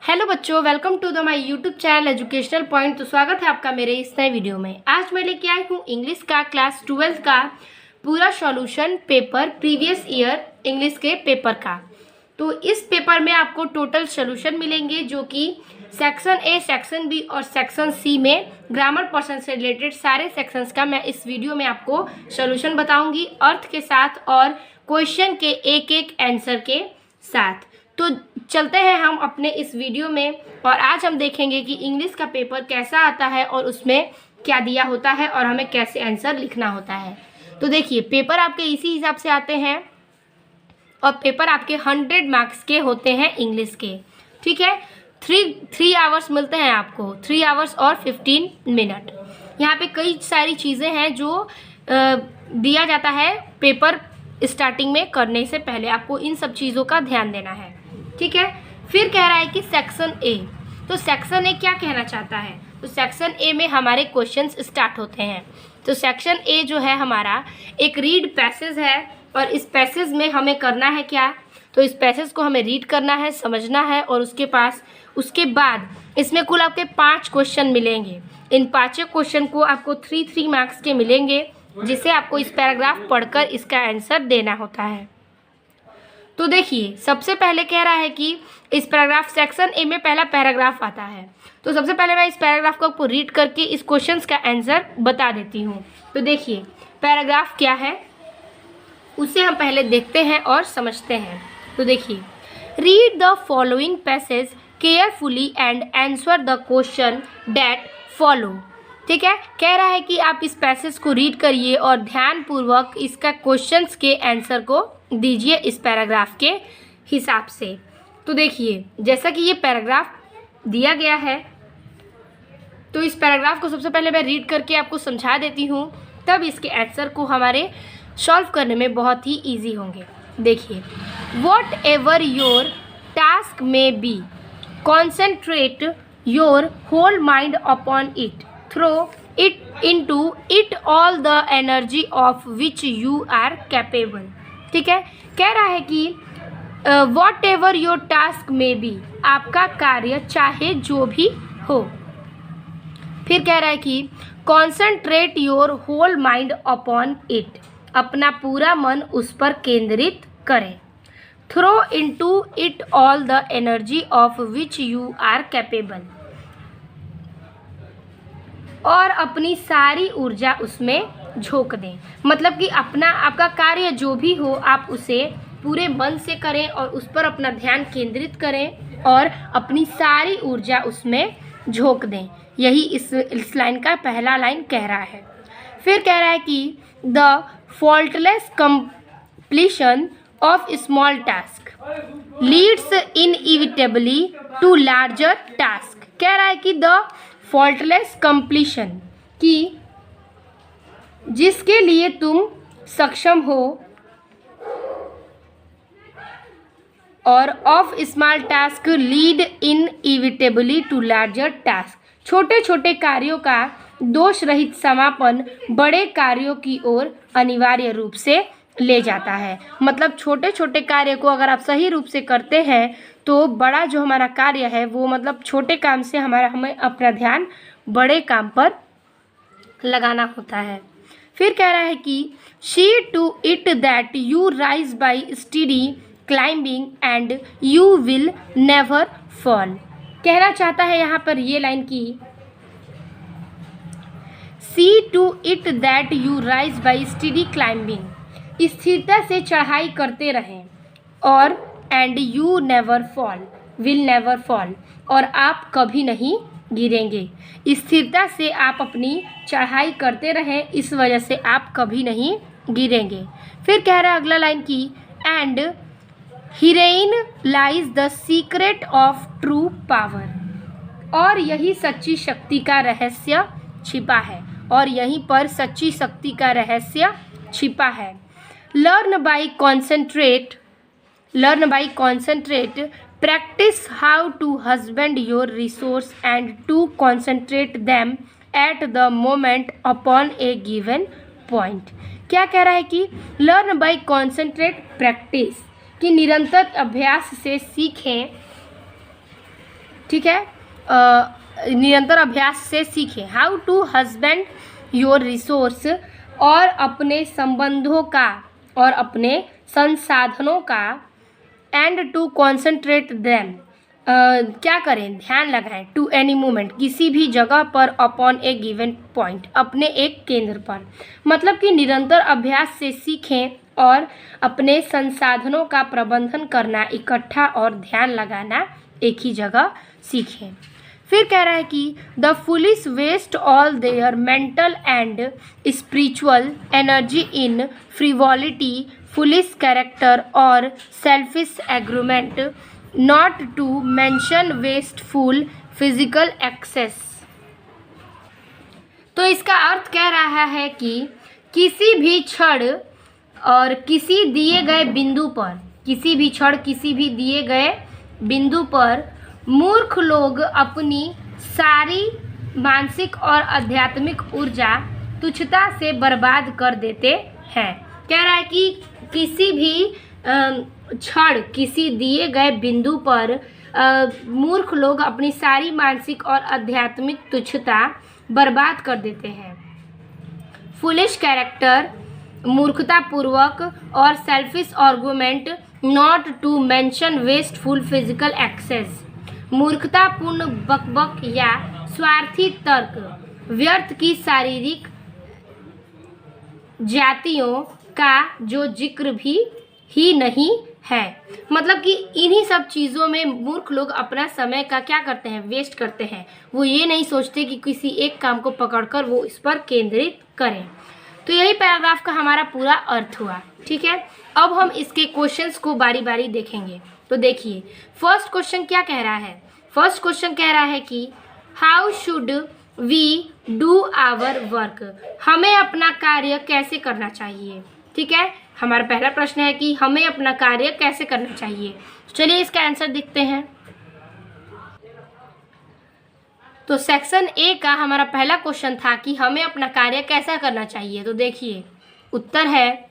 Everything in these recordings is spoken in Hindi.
हेलो बच्चों, welcome to the my YouTube channel educational point. तो स्वागत है आपका मेरे इस नए वीडियो में। आज मैं लेके आई हूँ इंग्लिश का क्लास 12 का पूरा solution paper, previous year English के पेपर का। तो इस पेपर में आपको टोटल सॉल्यूशन मिलेंगे जो कि सेक्शन ए, सेक्शन बी और सेक्शन सी में ग्रामर पर्सन से रिलेटेड सारे सेक्शंस का मैं इस वीडियो में आपको सॉल्यूशन बताऊंगी, अर्थ के साथ और क्वेश्चन के एक एक आंसर के साथ। तो चलते हैं हम अपने इस वीडियो में और आज हम देखेंगे कि इंग्लिश का पेपर कैसा आता है और उसमें क्या दिया होता है और हमें कैसे आंसर लिखना होता है। तो देखिए, पेपर आपके इसी हिसाब से आते हैं और पेपर आपके 100 मार्क्स के होते हैं इंग्लिश के। ठीक है, थ्री आवर्स मिलते हैं आपको, 3 आवर्स और 15 मिनट। यहाँ पे कई सारी चीज़ें हैं जो दिया जाता है पेपर स्टार्टिंग में करने से पहले। आपको इन सब चीज़ों का ध्यान देना है। ठीक है, फिर कह रहा है कि सेक्शन ए। तो सेक्शन ए क्या कहना चाहता है? तो सेक्शन ए में हमारे क्वेश्चंस स्टार्ट होते हैं। तो सेक्शन ए जो है हमारा एक रीड पैसेज है और इस पैसेज में हमें करना है क्या? तो इस पैसेज को हमें रीड करना है, समझना है और उसके बाद इसमें कुल आपके 5 क्वेश्चन मिलेंगे। इन 5 क्वेश्चन को आपको 3 मार्क्स के मिलेंगे, जिसे आपको इस पैराग्राफ पढ़कर इसका आंसर देना होता है। तो देखिए, सबसे पहले कह रहा है कि इस पैराग्राफ सेक्शन ए में पहला पैराग्राफ आता है। तो सबसे पहले मैं इस पैराग्राफ को आपको रीड करके इस क्वेश्चंस का आंसर बता देती हूँ। तो देखिए, पैराग्राफ क्या है उसे हम पहले देखते हैं और समझते हैं। तो देखिए, read the following passage carefully and answer the question that follow. ठीक है, कह रहा है कि आप इस पैसेज को रीड करिए और ध्यानपूर्वक इसका क्वेश्चंस के आंसर को दीजिए इस पैराग्राफ के हिसाब से। तो देखिए, जैसा कि ये पैराग्राफ दिया गया है, तो इस पैराग्राफ को सबसे पहले मैं रीड करके आपको समझा देती हूँ, तब इसके आंसर को हमारे सॉल्व करने में बहुत ही ईजी होंगे। देखिए, whatever your task may be, concentrate your whole mind upon it, throw it into it all the energy of which you are capable। ठीक है, कह रहा है कि what ever your task may B, आपका कार्य चाहे जो भी हो। फिर कह रहा है कि concentrate your whole mind upon it, अपना पूरा मन उस पर केंद्रित करें। Throw into it all the energy of which you are capable, और अपनी सारी ऊर्जा उसमें झोंक दें। मतलब कि आपका कार्य जो भी हो, आप उसे पूरे मन से करें और उस पर अपना ध्यान केंद्रित करें और अपनी सारी ऊर्जा उसमें झोंक दें। यही इस लाइन का पहला लाइन कह रहा है। फिर कह रहा है कि the faultless completion of small task leads inevitably to larger task. कह रहा है कि द फॉल्टलेस कंप्लीशन, कि जिसके लिए तुम सक्षम हो, और of small task lead inevitably to larger task, छोटे छोटे कार्यों का दोष रहित समापन बड़े कार्यों की ओर अनिवार्य रूप से ले जाता है। मतलब छोटे छोटे कार्य को अगर आप सही रूप से करते हैं तो बड़ा जो हमारा कार्य है वो, मतलब छोटे काम से हमें अपना ध्यान बड़े काम पर लगाना होता है। फिर कह रहा है कि see to it that you rise by steady climbing and you will never fall. कहना चाहता है यहाँ पर ये लाइन की see to it that you rise by steady climbing, स्थिरता से चढ़ाई करते रहें, और and you never fall, will never fall, और आप कभी नहीं गिरेंगे। स्थिरता से आप अपनी चढ़ाई करते रहें, इस वजह से आप कभी नहीं गिरेंगे। फिर कह रहा है अगला लाइन की and herein lies the secret of true power, और यही सच्ची शक्ति का रहस्य छिपा है, और यहीं पर सच्ची शक्ति का रहस्य छिपा है। Learn by concentrate practice how to husband your resource and to concentrate them at the moment upon a given point. क्या कह रहा है कि लर्न बाई कॉन्सेंट्रेट प्रैक्टिस, कि निरंतर अभ्यास से सीखें ठीक है, निरंतर अभ्यास से सीखें। How to husband your resource, और अपने संबंधों का और अपने संसाधनों का, एंड टू कॉन्सेंट्रेट दैम, क्या करें, ध्यान लगाएं, टू एनी मोमेंट, किसी भी जगह पर, अपॉन ए गिवन पॉइंट, अपने एक केंद्र पर। मतलब कि निरंतर अभ्यास से सीखें और अपने संसाधनों का प्रबंधन करना, इकट्ठा और ध्यान लगाना एक ही जगह सीखें। फिर कह रहा है कि the foolish waste all their mental and spiritual energy in frivolity, foolish character और selfish agreement, not to mention wasteful physical excess. तो इसका अर्थ कह रहा है कि किसी भी क्षण और किसी दिए गए बिंदु पर, किसी भी क्षण किसी भी दिए गए बिंदु पर मूर्ख लोग अपनी सारी मानसिक और आध्यात्मिक ऊर्जा तुच्छता से बर्बाद कर देते हैं। कह रहा है कि किसी भी क्षण किसी दिए गए बिंदु पर मूर्ख लोग अपनी सारी मानसिक और आध्यात्मिक तुच्छता बर्बाद कर देते हैं। फुलिश कैरेक्टर, मूर्खतापूर्वक, और selfish argument, not to mention wasteful physical excess, मूर्खतापूर्ण बकबक या स्वार्थी तर्क, व्यर्थ की शारीरिक जातियों का जो जिक्र भी ही नहीं है। मतलब कि इन्हीं सब चीज़ों में मूर्ख लोग अपना समय का क्या करते हैं, वेस्ट करते हैं। वो ये नहीं सोचते कि किसी एक काम को पकड़कर वो इस पर केंद्रित करें। तो यही पैराग्राफ का हमारा पूरा अर्थ हुआ। ठीक है, अब हम इसके क्वेश्चंस को बारी बारी देखेंगे। तो देखिए, फर्स्ट क्वेश्चन क्या कह रहा है। फर्स्ट क्वेश्चन कह रहा है कि how should we do our work, हमें अपना कार्य कैसे करना चाहिए। ठीक है, हमारा पहला प्रश्न है कि हमें अपना कार्य कैसे करना चाहिए। चलिए इसका आंसर देखते हैं। तो सेक्शन ए का हमारा पहला क्वेश्चन था कि हमें अपना कार्य कैसा करना चाहिए। तो देखिए उत्तर है,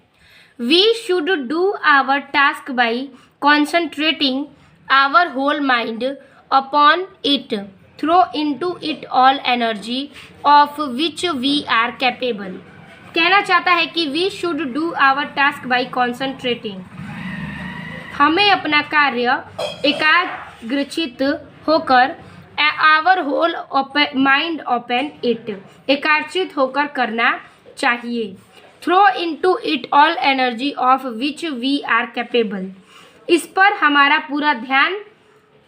we should do our task by concentrating our whole mind upon it, throw into it all energy of which we are capable. कहना चाहता है कि we should do our task by concentrating, हमें अपना कार्य एकाग्रचित होकर, our whole mind open it, एकाग्रचित होकर करना चाहिए, throw into it all energy of which we are capable, इस पर हमारा पूरा ध्यान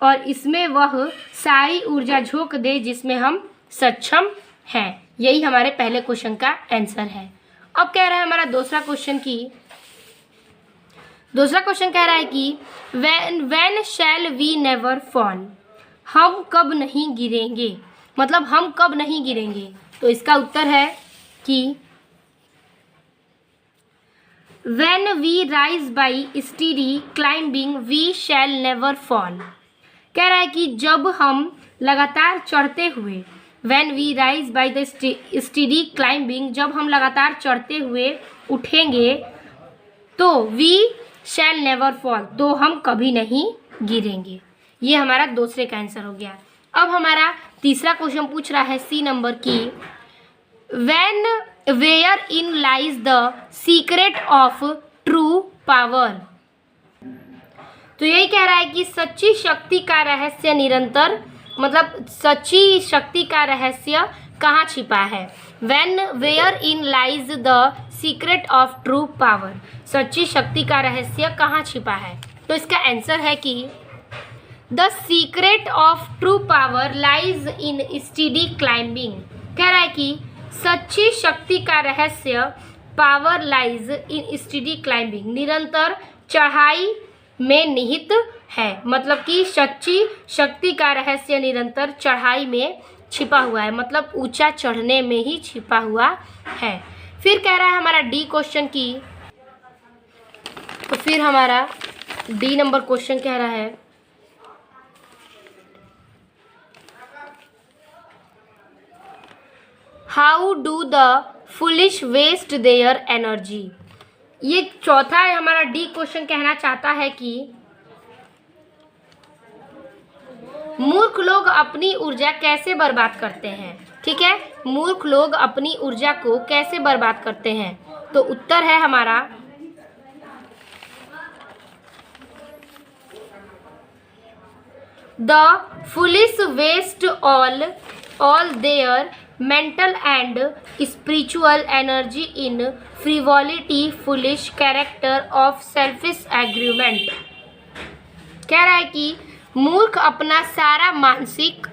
और इसमें वह सारी ऊर्जा झोंक दे जिसमें हम सक्षम हैं। यही हमारे पहले क्वेश्चन का आंसर है। अब कह रहा है हमारा दूसरा क्वेश्चन कह रहा है कि when shall we never fall, हम कब नहीं गिरेंगे, मतलब हम कब नहीं गिरेंगे। तो इसका उत्तर है कि when we rise by steady climbing we shall never fall. कह रहा है कि जब हम लगातार चढ़ते हुए, when we rise by the steady climbing, जब हम लगातार चढ़ते हुए उठेंगे, तो वी शैल नेवर फॉल, तो हम कभी नहीं गिरेंगे। ये हमारा दूसरे का आंसर हो गया। अब हमारा तीसरा क्वेश्चन पूछ रहा है सी नंबर की, when wherein lies the secret of true power. तो यही कह रहा है कि सच्ची शक्ति का रहस्य निरंतर, मतलब सच्ची शक्ति का रहस्य कहाँ छिपा है। When wherein lies the secret of true power, सच्ची शक्ति का रहस्य कहाँ छिपा है। तो इसका आंसर है कि the secret of true power lies in steady climbing. कह रहा है कि सच्ची शक्ति का रहस्य power lies in steady climbing, निरंतर चढ़ाई में निहित है। मतलब कि सच्ची शक्ति का रहस्य निरंतर चढ़ाई में छिपा हुआ है, मतलब ऊंचा चढ़ने में ही छिपा हुआ है। फिर कह रहा है हमारा डी क्वेश्चन की, तो फिर हमारा डी नंबर क्वेश्चन कह रहा है, how do the foolish waste their energy. ये चौथा है हमारा डी क्वेश्चन कहना चाहता है कि मूर्ख लोग अपनी ऊर्जा कैसे बर्बाद करते हैं? ठीक है, मूर्ख लोग अपनी ऊर्जा को कैसे बर्बाद करते हैं? तो उत्तर है हमारा the foolish waste all their mental and spiritual energy in frivolity foolish character of selfish agreement. कह रहा है कि मूर्ख अपना सारा मानसिक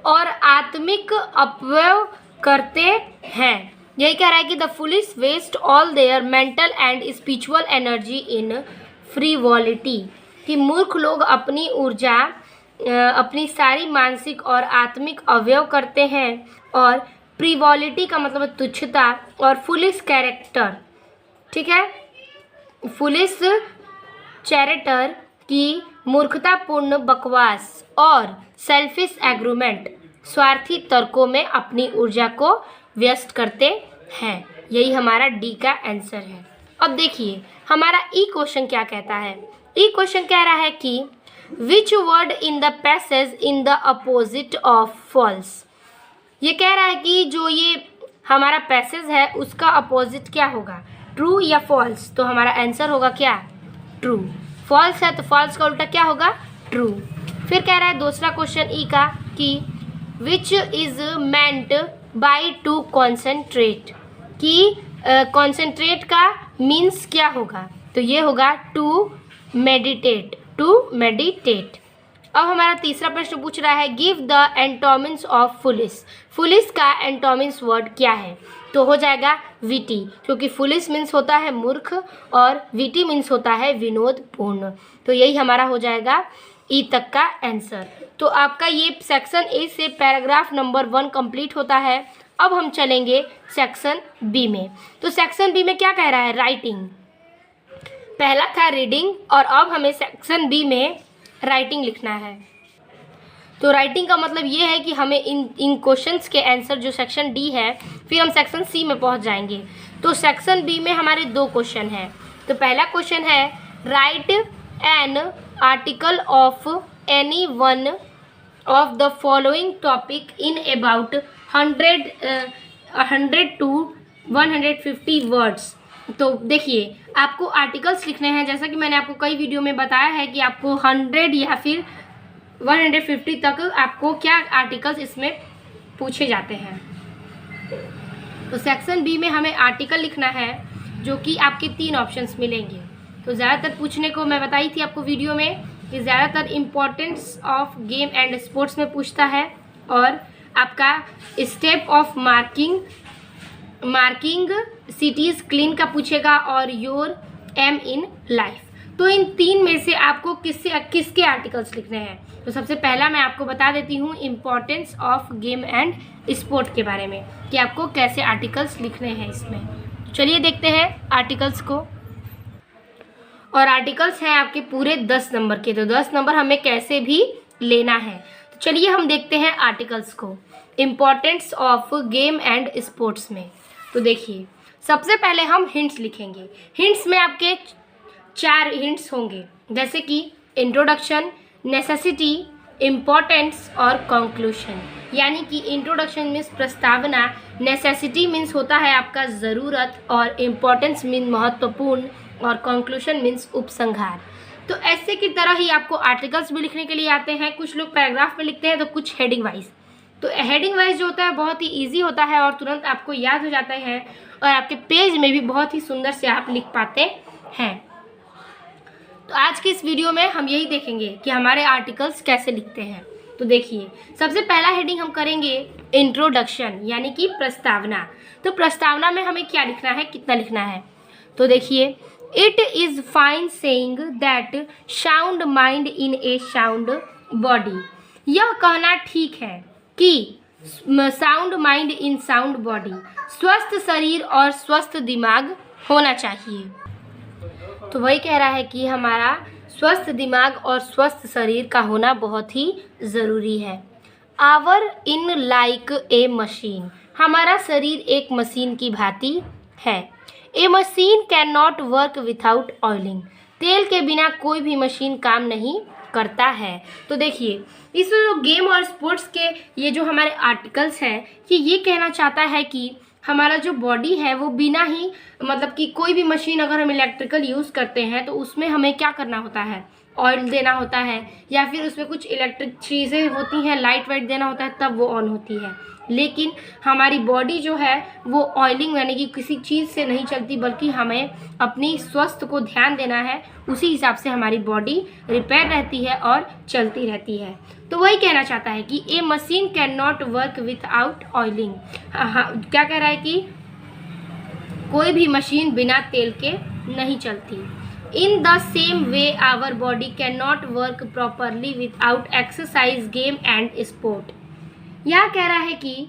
और आत्मिक अपव्यय करते हैं। यही कह रहा है कि the foolish waste all their mental and spiritual energy in frivolity, कि मूर्ख लोग अपनी ऊर्जा अपनी सारी मानसिक और आत्मिक अवयव करते हैं। और फ्रिवॉलिटी का मतलब तुच्छता, और फुलिश कैरेक्टर, ठीक है, फुलिश चैरेटर की मूर्खतापूर्ण बकवास, और सेल्फिश एग्रीमेंट स्वार्थी तर्कों में अपनी ऊर्जा को व्यस्त करते हैं। यही हमारा डी का आंसर है। अब देखिए हमारा ई क्वेश्चन क्या कहता है। ई क्वेश्चन कह रहा है कि which word in the passage in the opposite of falls. ये कह रहा है कि जो ये हमारा पैसेज है उसका अपोजिट क्या होगा, ट्रू या फॉल्स। तो हमारा आंसर होगा क्या, ट्रू। फॉल्स है तो फॉल्स का उल्टा क्या होगा, ट्रू। फिर कह रहा है दूसरा क्वेश्चन ई का कि which is meant by two concentrate, कि कॉन्सेंट्रेट का मीन्स क्या होगा। तो ये होगा टू मेडिटेट, टू मेडिटेट। अब हमारा तीसरा प्रश्न पूछ रहा है give the antonyms of foolish. Foolish का एंटोमिन्स वर्ड क्या है। तो हो जाएगा विटी, क्योंकि फुलिश मीन्स होता है मूर्ख और विटी मीन्स होता है विनोदपूर्ण। तो यही हमारा हो जाएगा ई तक का आंसर। तो आपका ये सेक्शन ए से पैराग्राफ नंबर 1 कंप्लीट होता है। अब हम चलेंगे सेक्शन बी में। तो सेक्शन बी में क्या कह रहा है, राइटिंग। पहला था रीडिंग और अब हमें सेक्शन बी में राइटिंग लिखना है। तो राइटिंग का मतलब ये है कि हमें इन क्वेश्चंस के आंसर जो सेक्शन डी है, फिर हम सेक्शन सी में पहुंच जाएंगे। तो सेक्शन बी में हमारे 2 क्वेश्चन हैं। तो पहला क्वेश्चन है right an article of any one of the following topic in about 100 to 150 words. तो देखिए आपको आर्टिकल्स लिखने हैं, जैसा कि मैंने आपको कई वीडियो में बताया है कि आपको 100 या फिर 150 तक आपको क्या आर्टिकल्स इसमें पूछे जाते हैं। तो सेक्शन बी में हमें आर्टिकल लिखना है, जो कि आपके 3 ऑप्शंस मिलेंगे। तो ज़्यादातर पूछने को मैं बताई थी आपको वीडियो में कि ज़्यादातर importance of game and sports में पूछता है, और आपका step of marking cities clean का पूछेगा, और योर एम इन लाइफ। तो इन 3 में से आपको किसके आर्टिकल्स लिखने हैं। तो सबसे पहला मैं आपको बता देती हूँ importance of game and sport के बारे में, कि आपको कैसे आर्टिकल्स लिखने हैं इसमें। चलिए देखते हैं आर्टिकल्स को। और आर्टिकल्स हैं आपके पूरे 10 नंबर के। तो 10 नंबर हमें कैसे भी लेना है। तो चलिए हम देखते हैं आर्टिकल्स को importance of game and sports में। तो देखिए सबसे पहले हम हिंट्स लिखेंगे। हिंट्स में आपके 4 हिंट्स होंगे, जैसे कि इंट्रोडक्शन, नेसेसिटी, इम्पोर्टेंस और कंक्लूशन। यानी कि इंट्रोडक्शन मीन्स प्रस्तावना, नेसेसिटी मीन्स होता है आपका ज़रूरत, और इम्पोर्टेंस मीन्स महत्वपूर्ण, और कंक्लूशन मीन्स उपसंहार। तो ऐसे की तरह ही आपको आर्टिकल्स भी लिखने के लिए आते हैं। कुछ लोग पैराग्राफ में लिखते हैं, तो कुछ हेडिंग वाइज। तो हेडिंग वाइज जो होता है बहुत ही ईजी होता है और तुरंत आपको याद हो जाता है, और आपके पेज में भी बहुत ही सुंदर से आप लिख पाते हैं। तो आज की इस वीडियो में हम यही देखेंगे कि हमारे आर्टिकल्स कैसे लिखते हैं। तो देखिए सबसे पहला हेडिंग हम करेंगे इंट्रोडक्शन, यानी कि प्रस्तावना। तो प्रस्तावना में हमें क्या लिखना है, कितना लिखना है। तो देखिए it is fine saying that sound mind in A sound body. यह कहना ठीक है कि sound mind in sound body, स्वस्थ शरीर और स्वस्थ दिमाग होना चाहिए। तो वही कह रहा है कि हमारा स्वस्थ दिमाग और स्वस्थ शरीर का होना बहुत ही ज़रूरी है। Our in like a machine, हमारा शरीर एक मशीन की भांति है। A machine can not work without oiling, तेल के बिना कोई भी मशीन काम नहीं करता है। तो देखिए इसमें जो गेम और स्पोर्ट्स के ये जो हमारे आर्टिकल्स हैं ये कहना चाहता है कि हमारा जो बॉडी है वो बिना ही मतलब कि कोई भी मशीन अगर हम इलेक्ट्रिकल यूज़ करते हैं तो उसमें हमें क्या करना होता है, ऑयल देना होता है या फिर उसमें कुछ इलेक्ट्रिक चीज़ें होती हैं, लाइट वाइट देना होता है, तब वो ऑन होती है। लेकिन हमारी बॉडी जो है वो ऑयलिंग यानी कि किसी चीज़ से नहीं चलती, बल्कि हमें अपनी स्वास्थ्य को ध्यान देना है, उसी हिसाब से हमारी बॉडी रिपेयर रहती है और चलती रहती है। तो वही कहना चाहता है कि a machine can not work without oiling. क्या कह रहा है कि कोई भी मशीन बिना तेल के नहीं चलती। In the same way our body can not work properly without exercise, game and sport. यह कह रहा है कि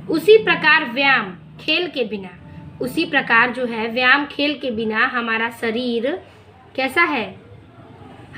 उसी प्रकार व्यायाम खेल के बिना, उसी प्रकार जो है व्यायाम खेल के बिना हमारा शरीर कैसा है,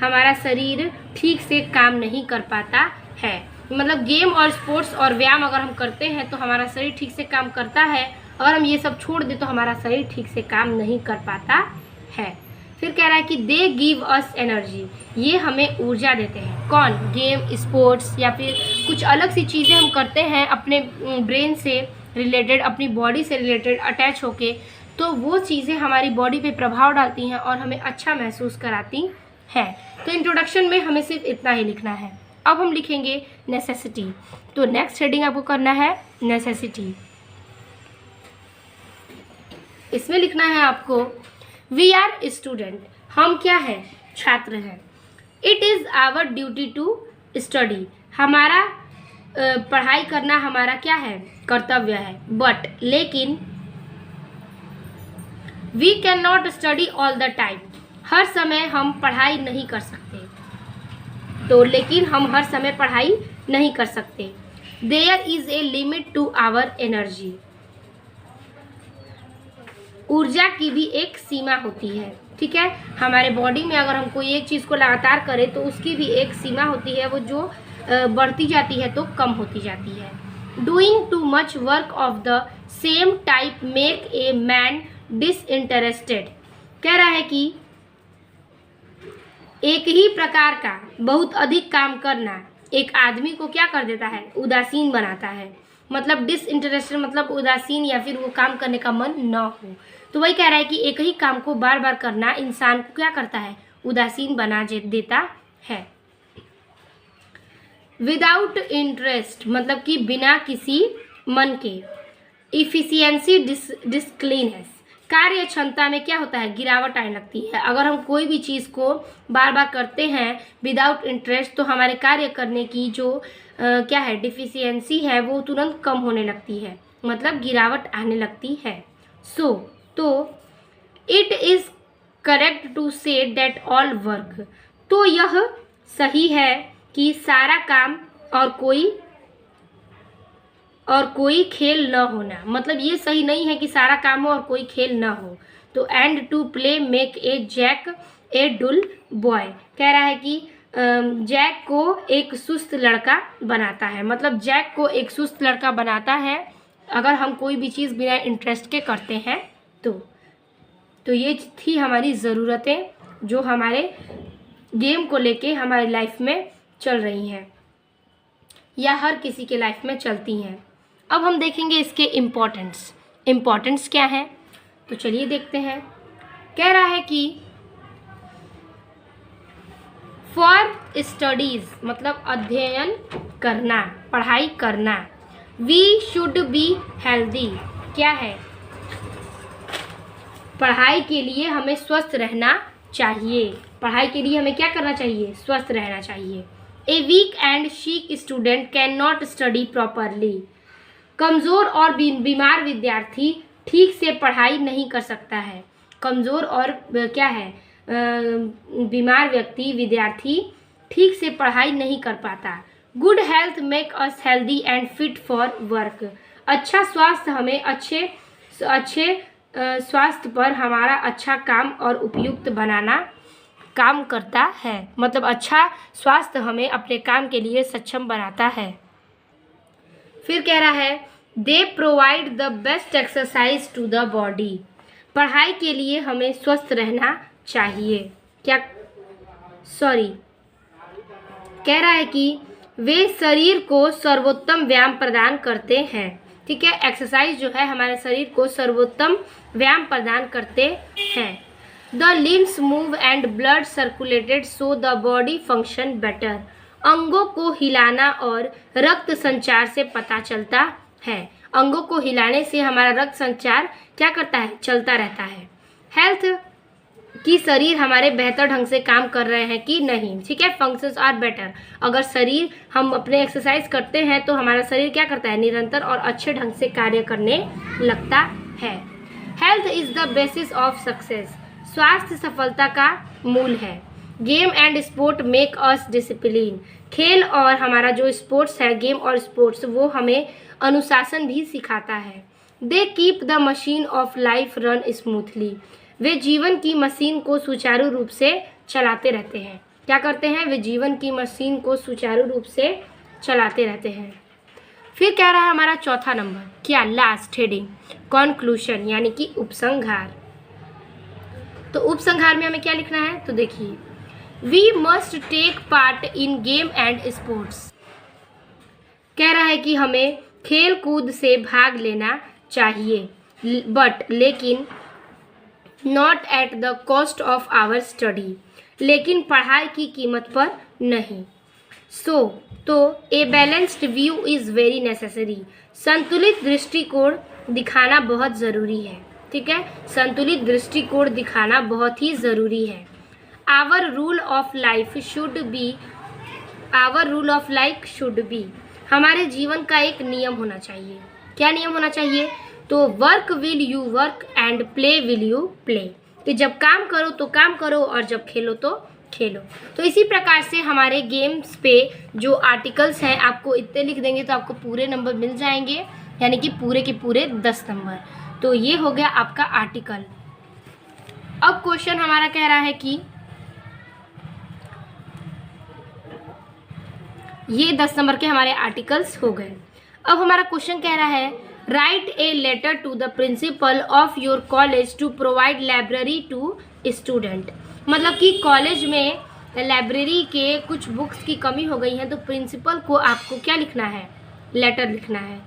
हमारा शरीर ठीक से काम नहीं कर पाता है। मतलब गेम और स्पोर्ट्स और व्यायाम अगर हम करते हैं तो हमारा शरीर ठीक से काम करता है, अगर हम ये सब छोड़ दें तो हमारा शरीर ठीक से काम नहीं कर पाता है। फिर कह रहा है कि दे गिव अस एनर्जी, ये हमें ऊर्जा देते हैं। कौन? गेम, स्पोर्ट्स या फिर कुछ अलग सी चीज़ें हम करते हैं अपने ब्रेन से रिलेटेड, अपनी बॉडी से रिलेटेड अटैच होके, तो वो चीज़ें हमारी बॉडी पे प्रभाव डालती हैं और हमें अच्छा महसूस कराती हैं। तो इंट्रोडक्शन में हमें सिर्फ इतना ही लिखना है। अब हम लिखेंगे नेसेसिटी। तो नेक्स्ट हेडिंग आपको करना है नेसेसिटी। इसमें लिखना है आपको वी आर स्टूडेंट, हम क्या है? छात्र हैं। It is our duty to study, हमारा पढ़ाई करना हमारा क्या है? कर्तव्य है। बट लेकिन we can not study all the time, हर समय हम पढ़ाई नहीं कर सकते। तो लेकिन हम हर समय पढ़ाई नहीं कर सकते। There is a limit to our energy, ऊर्जा की भी एक सीमा होती है। ठीक है, हमारे बॉडी में अगर हम कोई एक चीज़ को लगातार करें तो उसकी भी एक सीमा होती है, वो जो बढ़ती जाती है तो कम होती जाती है। Doing too much work of the same type make a man disinterested. कह रहा है कि एक ही प्रकार का बहुत अधिक काम करना एक आदमी को क्या कर देता है? उदासीन बनाता है। मतलब डिसइंटरेस्टेड मतलब उदासीन या फिर वो काम करने का मन न हो। तो वही कह रहा है कि एक ही काम को बार बार करना इंसान को क्या करता है? उदासीन बना देता है। विदाउट इंटरेस्ट मतलब कि बिना किसी मन के। इफिशियंसी डिस्क्लीनेस, कार्य क्षमता में क्या होता है? गिरावट आने लगती है। अगर हम कोई भी चीज़ को बार बार करते हैं विदाउट इंटरेस्ट तो हमारे कार्य करने की जो क्या है डिफिशियंसी है वो तुरंत कम होने लगती है, मतलब गिरावट आने लगती है। तो इट इज़ करेक्ट टू से डेट ऑल वर्क, तो यह सही है कि सारा काम और कोई खेल न होना, मतलब ये सही नहीं है कि सारा काम हो और कोई खेल न हो। तो and to play make a Jack a dull boy, कह रहा है कि जैक को एक सुस्त लड़का बनाता है, मतलब जैक को एक सुस्त लड़का बनाता है अगर हम कोई भी चीज़ बिना इंटरेस्ट के करते हैं तो ये थी हमारी ज़रूरतें जो हमारे गेम को लेके हमारी लाइफ में चल रही हैं या हर किसी के लाइफ में चलती हैं। अब हम देखेंगे इसके इम्पोर्टेंस क्या है, तो चलिए देखते हैं। कह रहा है कि फॉर स्टडीज मतलब अध्ययन करना, पढ़ाई करना। वी शुड बी हेल्दी, क्या है? पढ़ाई के लिए हमें स्वस्थ रहना चाहिए। पढ़ाई के लिए हमें क्या करना चाहिए? स्वस्थ रहना चाहिए। A weak and sick student can not study properly, कमज़ोर और बीमार विद्यार्थी ठीक से पढ़ाई नहीं कर सकता है। कमज़ोर और क्या है बीमार विद्यार्थी ठीक से पढ़ाई नहीं कर पाता। Good health make us healthy and fit for work, अच्छा स्वास्थ्य हमें अच्छे स्वास्थ्य पर हमारा अच्छा काम और उपयुक्त बनाना काम करता है, मतलब अच्छा स्वास्थ्य हमें अपने काम के लिए सक्षम बनाता है। फिर कह रहा है they provide the best exercise to the body, पढ़ाई के लिए हमें स्वस्थ रहना चाहिए। कह रहा है कि वे शरीर को सर्वोत्तम व्यायाम प्रदान करते हैं। ठीक है, एक्सरसाइज जो है हमारे शरीर को सर्वोत्तम व्यायाम प्रदान करते हैं। The limbs move and blood circulated so the body function better. अंगों को हिलाना और रक्त संचार से पता चलता है। अंगों को हिलाने से हमारा रक्त संचार क्या करता है, चलता रहता है। हेल्थ कि शरीर हमारे बेहतर ढंग से काम कर रहे हैं कि नहीं। ठीक है, फंक्शंस आर बेटर। अगर शरीर हम अपने एक्सरसाइज करते हैं तो हमारा शरीर क्या करता है, निरंतर और अच्छे ढंग से कार्य करने लगता है। Health is the basis of success. स्वास्थ्य सफलता का मूल है। Game and sport make us discipline. खेल और हमारा जो स्पोर्ट्स है, गेम और स्पोर्ट्स, वो हमें अनुशासन भी सिखाता है। They keep the machine of life run smoothly. वे जीवन की मशीन को सुचारू रूप से चलाते रहते हैं। क्या करते हैं, वे जीवन की मशीन को सुचारू रूप से चलाते रहते हैं। फिर कह रहा है हमारा चौथा नंबर, क्या, लास्ट हेडिंग, कॉन्क्लूशन यानी कि उपसंहार। तो उपसंहार में हमें क्या लिखना है, तो देखिए, we must take part in game and sports. कह रहा है कि हमें खेल कूद से भाग लेना चाहिए, बट लेकिन not at the cost of our study. लेकिन पढ़ाई की कीमत पर नहीं। तो a balanced view is very necessary. संतुलित दृष्टिकोण दिखाना बहुत ज़रूरी है। ठीक है, संतुलित दृष्टिकोण दिखाना बहुत ही ज़रूरी है। Our rule of life should be. हमारे जीवन का एक नियम होना चाहिए। क्या नियम होना चाहिए, तो work will you work and play will you play. कि जब काम करो तो काम करो और जब खेलो तो खेलो। तो इसी प्रकार से हमारे गेम्स पे जो आर्टिकल्स हैं, आपको इतने लिख देंगे तो आपको पूरे नंबर मिल जाएंगे, यानी कि पूरे के पूरे 10 नंबर। तो ये हो गया आपका आर्टिकल। अब क्वेश्चन हमारा कह रहा है कि ये 10 नंबर के हमारे आर्टिकल्स हो गए। अब हमारा क्वेश्चन कह रहा है, write a letter to the principal of your college to provide library to student. मतलब कि कॉलेज में लाइब्रेरी के कुछ बुक्स की कमी हो गई है, तो प्रिंसिपल को आपको क्या लिखना है, लेटर लिखना है।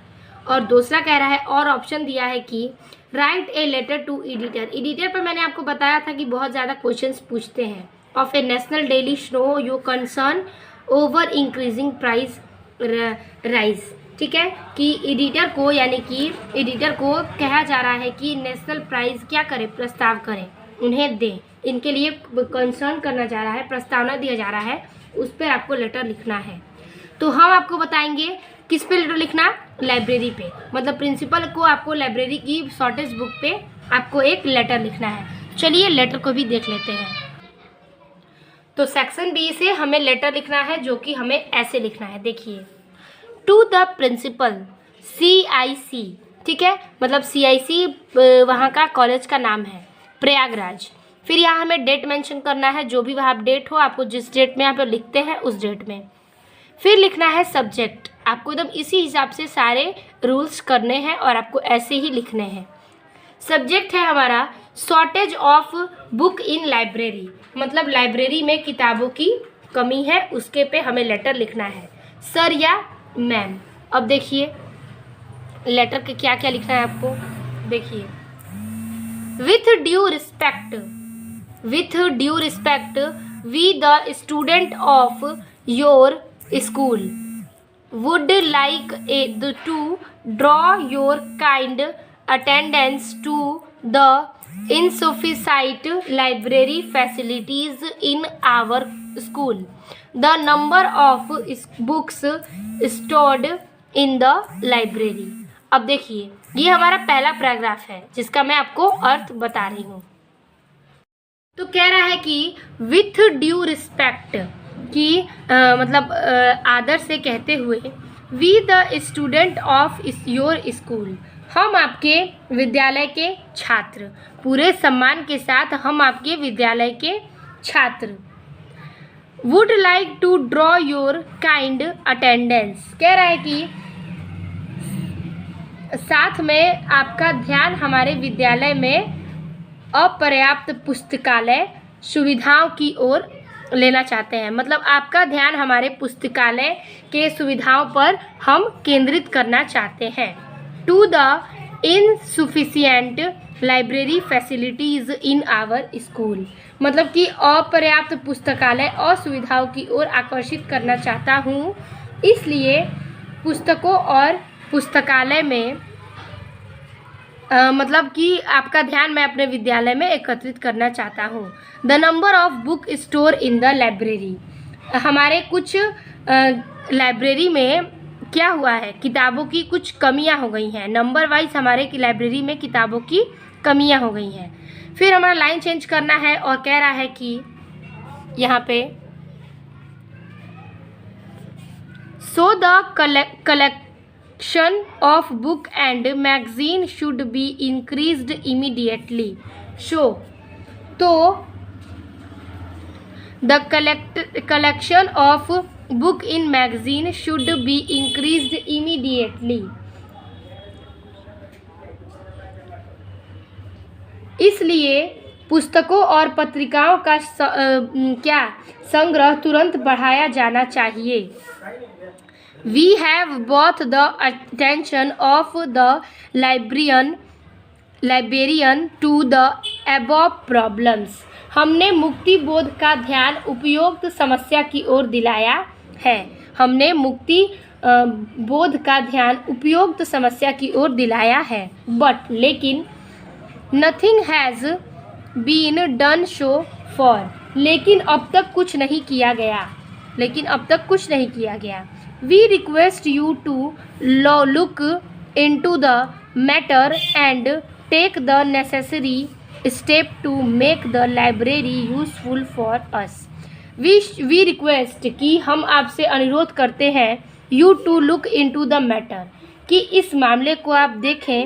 और दूसरा कह रहा है, और ऑप्शन दिया है कि write a letter to editor. Editor पर मैंने आपको बताया था कि बहुत ज़्यादा क्वेश्चंस पूछते हैं। Of A national daily show your concern over increasing price rise. ठीक है, कि एडिटर को, यानी कि एडिटर को कहा जा रहा है कि नेशनल प्राइज क्या करें, प्रस्ताव करें, उन्हें दें। इनके लिए कंसर्न करना जा रहा है, प्रस्तावना दिया जा रहा है, उस पर आपको लेटर लिखना है। तो हम आपको बताएंगे किस पे लेटर लिखना, लाइब्रेरी पे। मतलब प्रिंसिपल को आपको लाइब्रेरी की शॉर्टेज बुक पे आपको एक लेटर लिखना है। चलिए लेटर को भी देख लेते हैं। तो सेक्शन बी से हमें लेटर लिखना है, जो कि हमें ऐसे लिखना है, देखिए, टू द प्रिंसिपल CIC। ठीक है, मतलब CIC वहाँ का कॉलेज का नाम है, प्रयागराज। फिर यहाँ हमें डेट मेंशन करना है, जो भी वहाँ डेट हो, आपको जिस डेट में यहाँ पर लिखते हैं उस डेट में। फिर लिखना है सब्जेक्ट, आपको एकदम इसी हिसाब से सारे रूल्स करने हैं और आपको ऐसे ही लिखने हैं। सब्जेक्ट है हमारा shortage of book in library, मतलब लाइब्रेरी में किताबों की कमी है, उसके पे हमें लेटर लिखना है, सर या मैम। अब देखिए लेटर के क्या क्या लिखना है आपको, देखिए, with due respect we the student of your school would like to draw your kind attendance to the insufficient library facilities in our school. The number of books stored in the library. अब देखिए ये हमारा पहला पैराग्राफ है जिसका मैं आपको अर्थ बता रही हूँ। तो कह रहा है कि विथ ड्यू रिस्पेक्ट की मतलब आदर से कहते हुए, we the student of your school, हम आपके विद्यालय के छात्र, पूरे सम्मान के साथ हम आपके विद्यालय के छात्र, would like to draw your kind attendance, कह रहा है कि साथ में आपका ध्यान हमारे विद्यालय में अपर्याप्त पुस्तकालय सुविधाओं की ओर लेना चाहते हैं, मतलब आपका ध्यान हमारे पुस्तकालय के सुविधाओं पर हम केंद्रित करना चाहते हैं। To the insufficient library facilities in our school, मतलब कि अपर्याप्त पुस्तकालय और सुविधाओं की ओर आकर्षित करना चाहता हूँ, इसलिए पुस्तकों और पुस्तकालय में मतलब कि आपका ध्यान मैं अपने विद्यालय में एकत्रित करना चाहता हूँ। The number of book store in the library, हमारे कुछ लाइब्रेरी में क्या हुआ है, किताबों की कुछ कमियां हो गई हैं। नंबर वाइज हमारे की लाइब्रेरी में किताबों की कमियां हो गई हैं। फिर हमारा लाइन चेंज करना है और कह रहा है कि यहाँ पे so the collection of book and magazine should be increased immediately. तो the collection of book in magazine should be increased immediately. इसलिए पुस्तकों और पत्रिकाओं का संग्रह तुरंत बढ़ाया जाना चाहिए। We have both the attention of the librarian to the above problems. हमने मुक्ति बोध का ध्यान उपयुक्त समस्या की ओर दिलाया है। हमने मुक्ति बोध का ध्यान उपयुक्त समस्या की ओर दिलाया है। बट लेकिन nothing has been done so far, लेकिन अब तक कुछ नहीं किया गया। We request you to look into the matter and take the necessary step to make the library useful for us. We request कि हम आपसे अनुरोध करते हैं you to look into the matter, कि इस मामले को आप देखें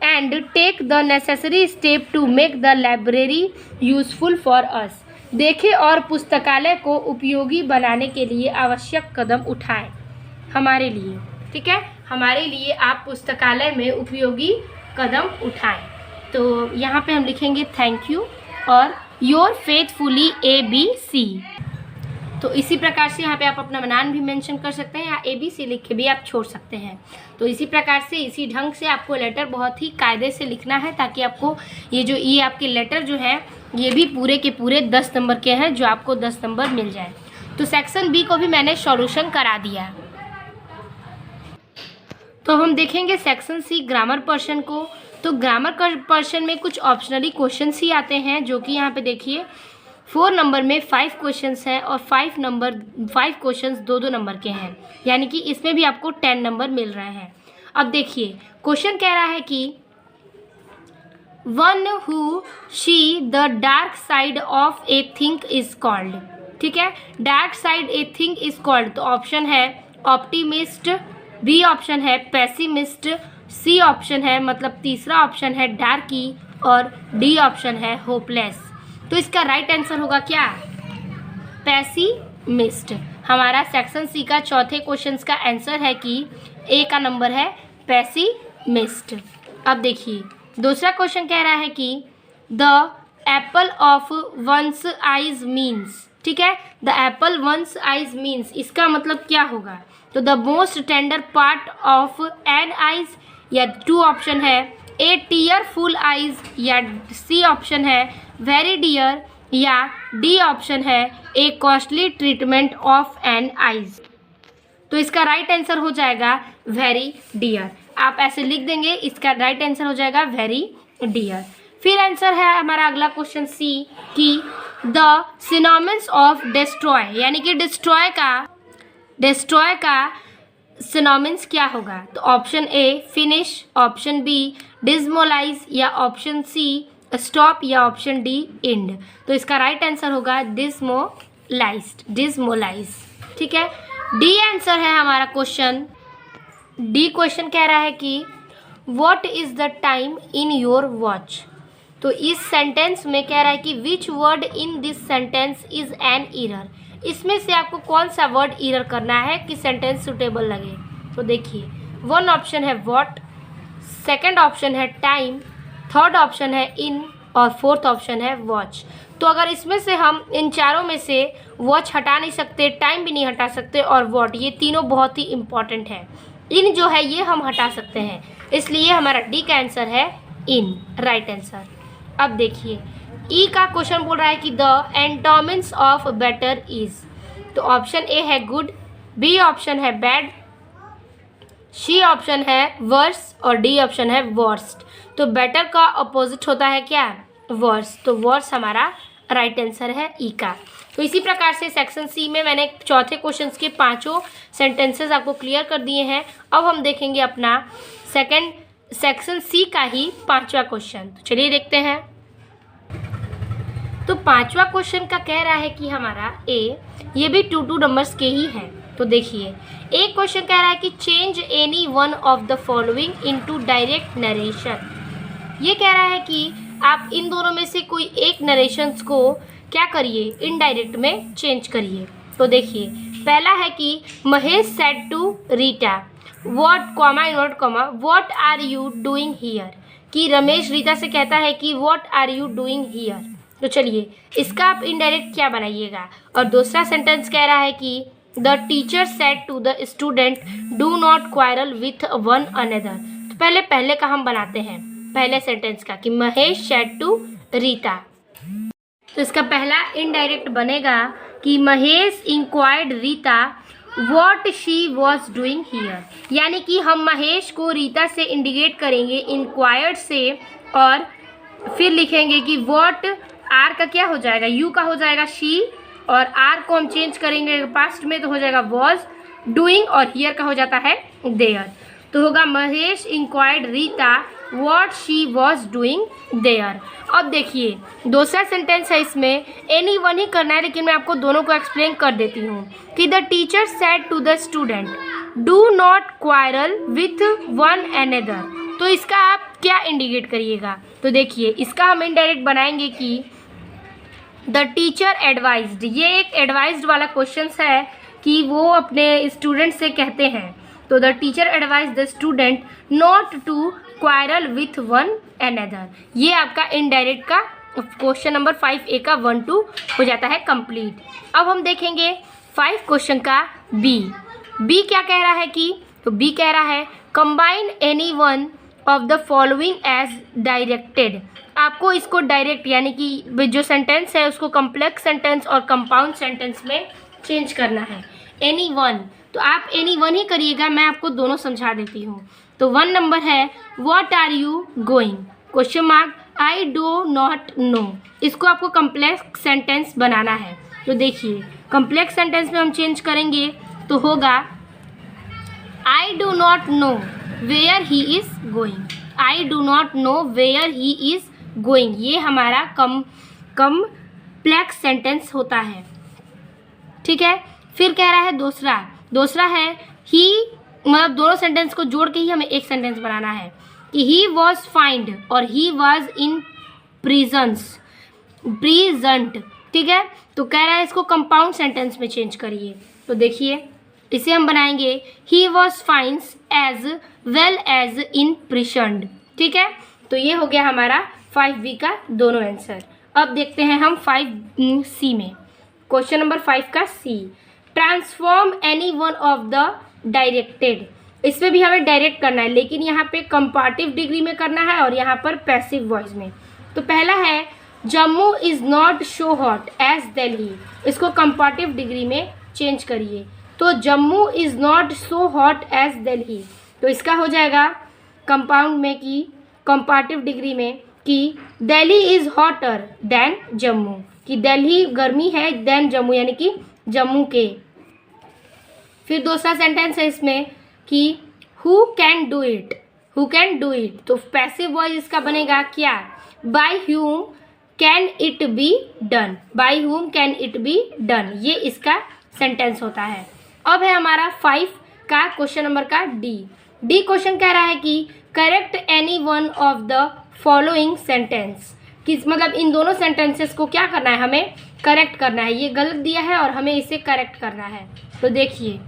and take the necessary step to make the library useful for us. देखें और पुस्तकालय को उपयोगी बनाने के लिए आवश्यक कदम उठाएं हमारे लिए। ठीक है, हमारे लिए आप पुस्तकालय में उपयोगी कदम उठाएं। तो यहाँ पे हम लिखेंगे थैंक यू और योर फेथफुली ABC। तो इसी प्रकार से यहाँ पे आप अपना नाम भी मेंशन कर सकते हैं या ABC लिख के भी आप छोड़ सकते हैं। तो इसी प्रकार से इसी ढंग से आपको लेटर बहुत ही कायदे से लिखना है, ताकि आपको ये आपके लेटर जो है ये भी पूरे के पूरे 10 नंबर के हैं, जो आपको 10 नंबर मिल जाए। तो सेक्शन बी को भी मैंने सॉल्यूशन करा दिया। तो हम देखेंगे सेक्शन सी ग्रामर पर्सन को। तो ग्रामर पर्सन में कुछ ऑप्शनली क्वेश्चंस ही आते हैं, जो कि यहाँ पे देखिए 4 नंबर में 5 क्वेश्चंस हैं और 5 क्वेश्चंस 2-2 नंबर के हैं, यानी कि इसमें भी आपको 10 नंबर मिल रहे हैं। अब देखिए क्वेश्चन कह रहा है कि one who she the dark side of a thing is called. ठीक है, dark side a thing is called. तो ऑप्शन है ऑप्टिमिस्ट, बी ऑप्शन है पेसिमिस्ट, सी ऑप्शन है मतलब तीसरा ऑप्शन है डार्की और डी ऑप्शन है होपलेस। तो इसका राइट आंसर होगा क्या, पेसिमिस्ट। हमारा सेक्शन सी का चौथे क्वेश्चन का आंसर है कि ए का नंबर है पेसिमिस्ट। अब देखिए दूसरा क्वेश्चन कह रहा है कि the apple of one's eyes means. ठीक है, the apple one's eyes means इसका मतलब क्या होगा। तो the most tender part of an eyes, या 2 ऑप्शन है ए टीयरफुल आइज, या सी ऑप्शन है वेरी डियर, या डी ऑप्शन है a costly treatment of an eyes. तो इसका राइट आंसर हो जाएगा वेरी डियर। आप ऐसे लिख देंगे, इसका राइट आंसर हो जाएगा वेरी डियर। फिर आंसर है हमारा अगला क्वेश्चन सी कि द सिनोनिम्स ऑफ डिस्ट्रॉय, यानी कि डिस्ट्रॉय का सिनोनिम्स क्या होगा। तो option A finish, option B demolish, या ऑप्शन सी स्टॉप, या ऑप्शन डी एंड। तो इसका राइट आंसर होगा डिसमोलाइज। ठीक है, डी आंसर है हमारा क्वेश्चन। डी क्वेश्चन कह रहा है कि what is the time in your watch. तो इस सेंटेंस में कह रहा है कि which word in this sentence is an error. इसमें से आपको कौन सा वर्ड एरर करना है कि सेंटेंस सुटेबल लगे। तो देखिए 1 ऑप्शन है व्हाट, 2nd ऑप्शन है टाइम, 3rd ऑप्शन है इन और 4th ऑप्शन है वॉच। तो अगर इसमें से हम इन चारों में से वॉच हटा नहीं सकते, टाइम भी नहीं हटा सकते और व्हाट, ये तीनों बहुत ही इम्पॉर्टेंट है। इन जो है ये हम हटा सकते हैं, इसलिए हमारा डी का आंसर है इन, राइट आंसर। अब देखिए ई का क्वेश्चन बोल रहा है कि the antonyms of better is, तो ऑप्शन ए है गुड, बी ऑप्शन है बैड, सी ऑप्शन है वर्स और डी ऑप्शन है वर्स्ट। तो बेटर का अपोजिट होता है क्या, वर्स, तो वर्स हमारा राइट आंसर है ई का। तो इसी प्रकार से सेक्शन सी में मैंने चौथे क्वेश्चन के पांचों सेंटेंसेस आपको क्लियर कर दिए हैं। अब हम देखेंगे अपना सेक्शन सी का ही पांचवा क्वेश्चन। तो चलिए देखते हैं। तो पांचवा क्वेश्चन का कह रहा है कि हमारा ए, ये भी 2 नंबर्स के ही हैं। तो देखिए एक क्वेश्चन कह रहा है कि change any one of the following into direct narration. ये कह रहा है कि आप इन दोनों में से कोई एक नरेशंस को क्या करिए, इनडायरेक्ट में चेंज करिए। तो देखिए पहला है कि Mahesh said to Rita what comma inverted comma what are you doing here, कि रमेश रीता से कहता है कि what are you doing here. तो चलिए इसका आप इनडायरेक्ट क्या बनाइएगा। और दूसरा सेंटेंस कह रहा है कि the teacher said to the student do not quarrel with one another. तो पहले का हम बनाते हैं, पहले सेंटेंस का कि महेश सेड टू रीता। तो इसका पहला इनडायरेक्ट बनेगा कि Mahesh inquired Rita what she was doing here, यानी कि हम महेश को रीता से इंडिकेट करेंगे इंक्वायर्ड से, और फिर लिखेंगे कि व्हाट, आर का क्या हो जाएगा, यू का हो जाएगा शी, और आर को हम चेंज करेंगे पास्ट में तो हो जाएगा वॉज डूइंग, और हियर का हो जाता है देयर। तो होगा Mahesh inquired Rita what she was doing there. अब देखिए दूसरा सेंटेंस है, इसमें एनी वन ही करना है, लेकिन मैं आपको दोनों को एक्सप्लेन कर देती हूँ कि the teacher said to the student do not quarrel with one another. तो इसका आप क्या इंडिकेट करिएगा। तो देखिए इसका हम इनडायरेक्ट बनाएंगे कि द टीचर एडवाइज्ड, ये एक एडवाइज्ड वाला क्वेश्चन है कि वो अपने स्टूडेंट से कहते हैं। तो the teacher advise the student not to quarrel with one another, ये आपका इनडायरेक्ट का क्वेश्चन नंबर 5A का 1 2 हो जाता है कंप्लीट। अब हम देखेंगे 5 क्वेश्चन का बी क्या कह रहा है कि, तो बी कह रहा है combine any one of the following as directed. आपको इसको डायरेक्ट यानी कि जो सेंटेंस है उसको कॉम्प्लेक्स सेंटेंस और कंपाउंड सेंटेंस में चेंज करना है। एनी वन, तो आप एनी वन ही करिएगा, मैं आपको दोनों समझा देती हूँ। तो 1 नंबर है what are you going, question mark I do not know, इसको आपको कॉम्प्लेक्स सेंटेंस बनाना है। तो देखिए कॉम्प्लेक्स सेंटेंस में हम चेंज करेंगे तो होगा I do not know where he is going, I do not know where he is going, ये हमारा कॉम्प्लेक्स सेंटेंस होता है। ठीक है, फिर कह रहा है दूसरा है ही, मतलब दोनों सेंटेंस को जोड़ के ही हमें एक सेंटेंस बनाना है कि ही वॉज फाइंड और ही वॉज इन प्रीजेंट। ठीक है, तो कह रहा है इसको कंपाउंड सेंटेंस में चेंज करिए। तो देखिए इसे हम बनाएंगे he was finds as well as imprisoned. ठीक है, तो ये हो गया हमारा 5B का दोनों आंसर। अब देखते हैं हम 5C में, क्वेश्चन नंबर 5 का C, transform any one of the directed. इसमें भी हमें डायरेक्ट करना है, लेकिन यहाँ पे कंपार्टिव डिग्री में करना है और यहाँ पर पैसिव वॉइस में। तो पहला है Jammu is not so hot as Delhi, इसको कंपार्टिव डिग्री में चेंज करिए। तो Jammu is not so hot as Delhi, तो इसका हो जाएगा कंपाउंड में कि कंपार्टिव डिग्री में कि Delhi is hotter then Jammu, कि दिल्ली गर्मी है देन जम्मू, यानी कि जम्मू के। फिर दूसरा सेंटेंस है इसमें कि who can do it, who can do it, तो पैसिव वॉइस इसका बनेगा क्या, by whom can it be done, by whom can it be done, ये इसका सेंटेंस होता है। अब है हमारा 5 का क्वेश्चन नंबर का डी क्वेश्चन कह रहा है कि correct any one of the following sentence, कि मतलब इन दोनों सेंटेंसेस को क्या करना है, हमें करेक्ट करना है। ये गलत दिया है और हमें इसे करेक्ट करना है। तो देखिए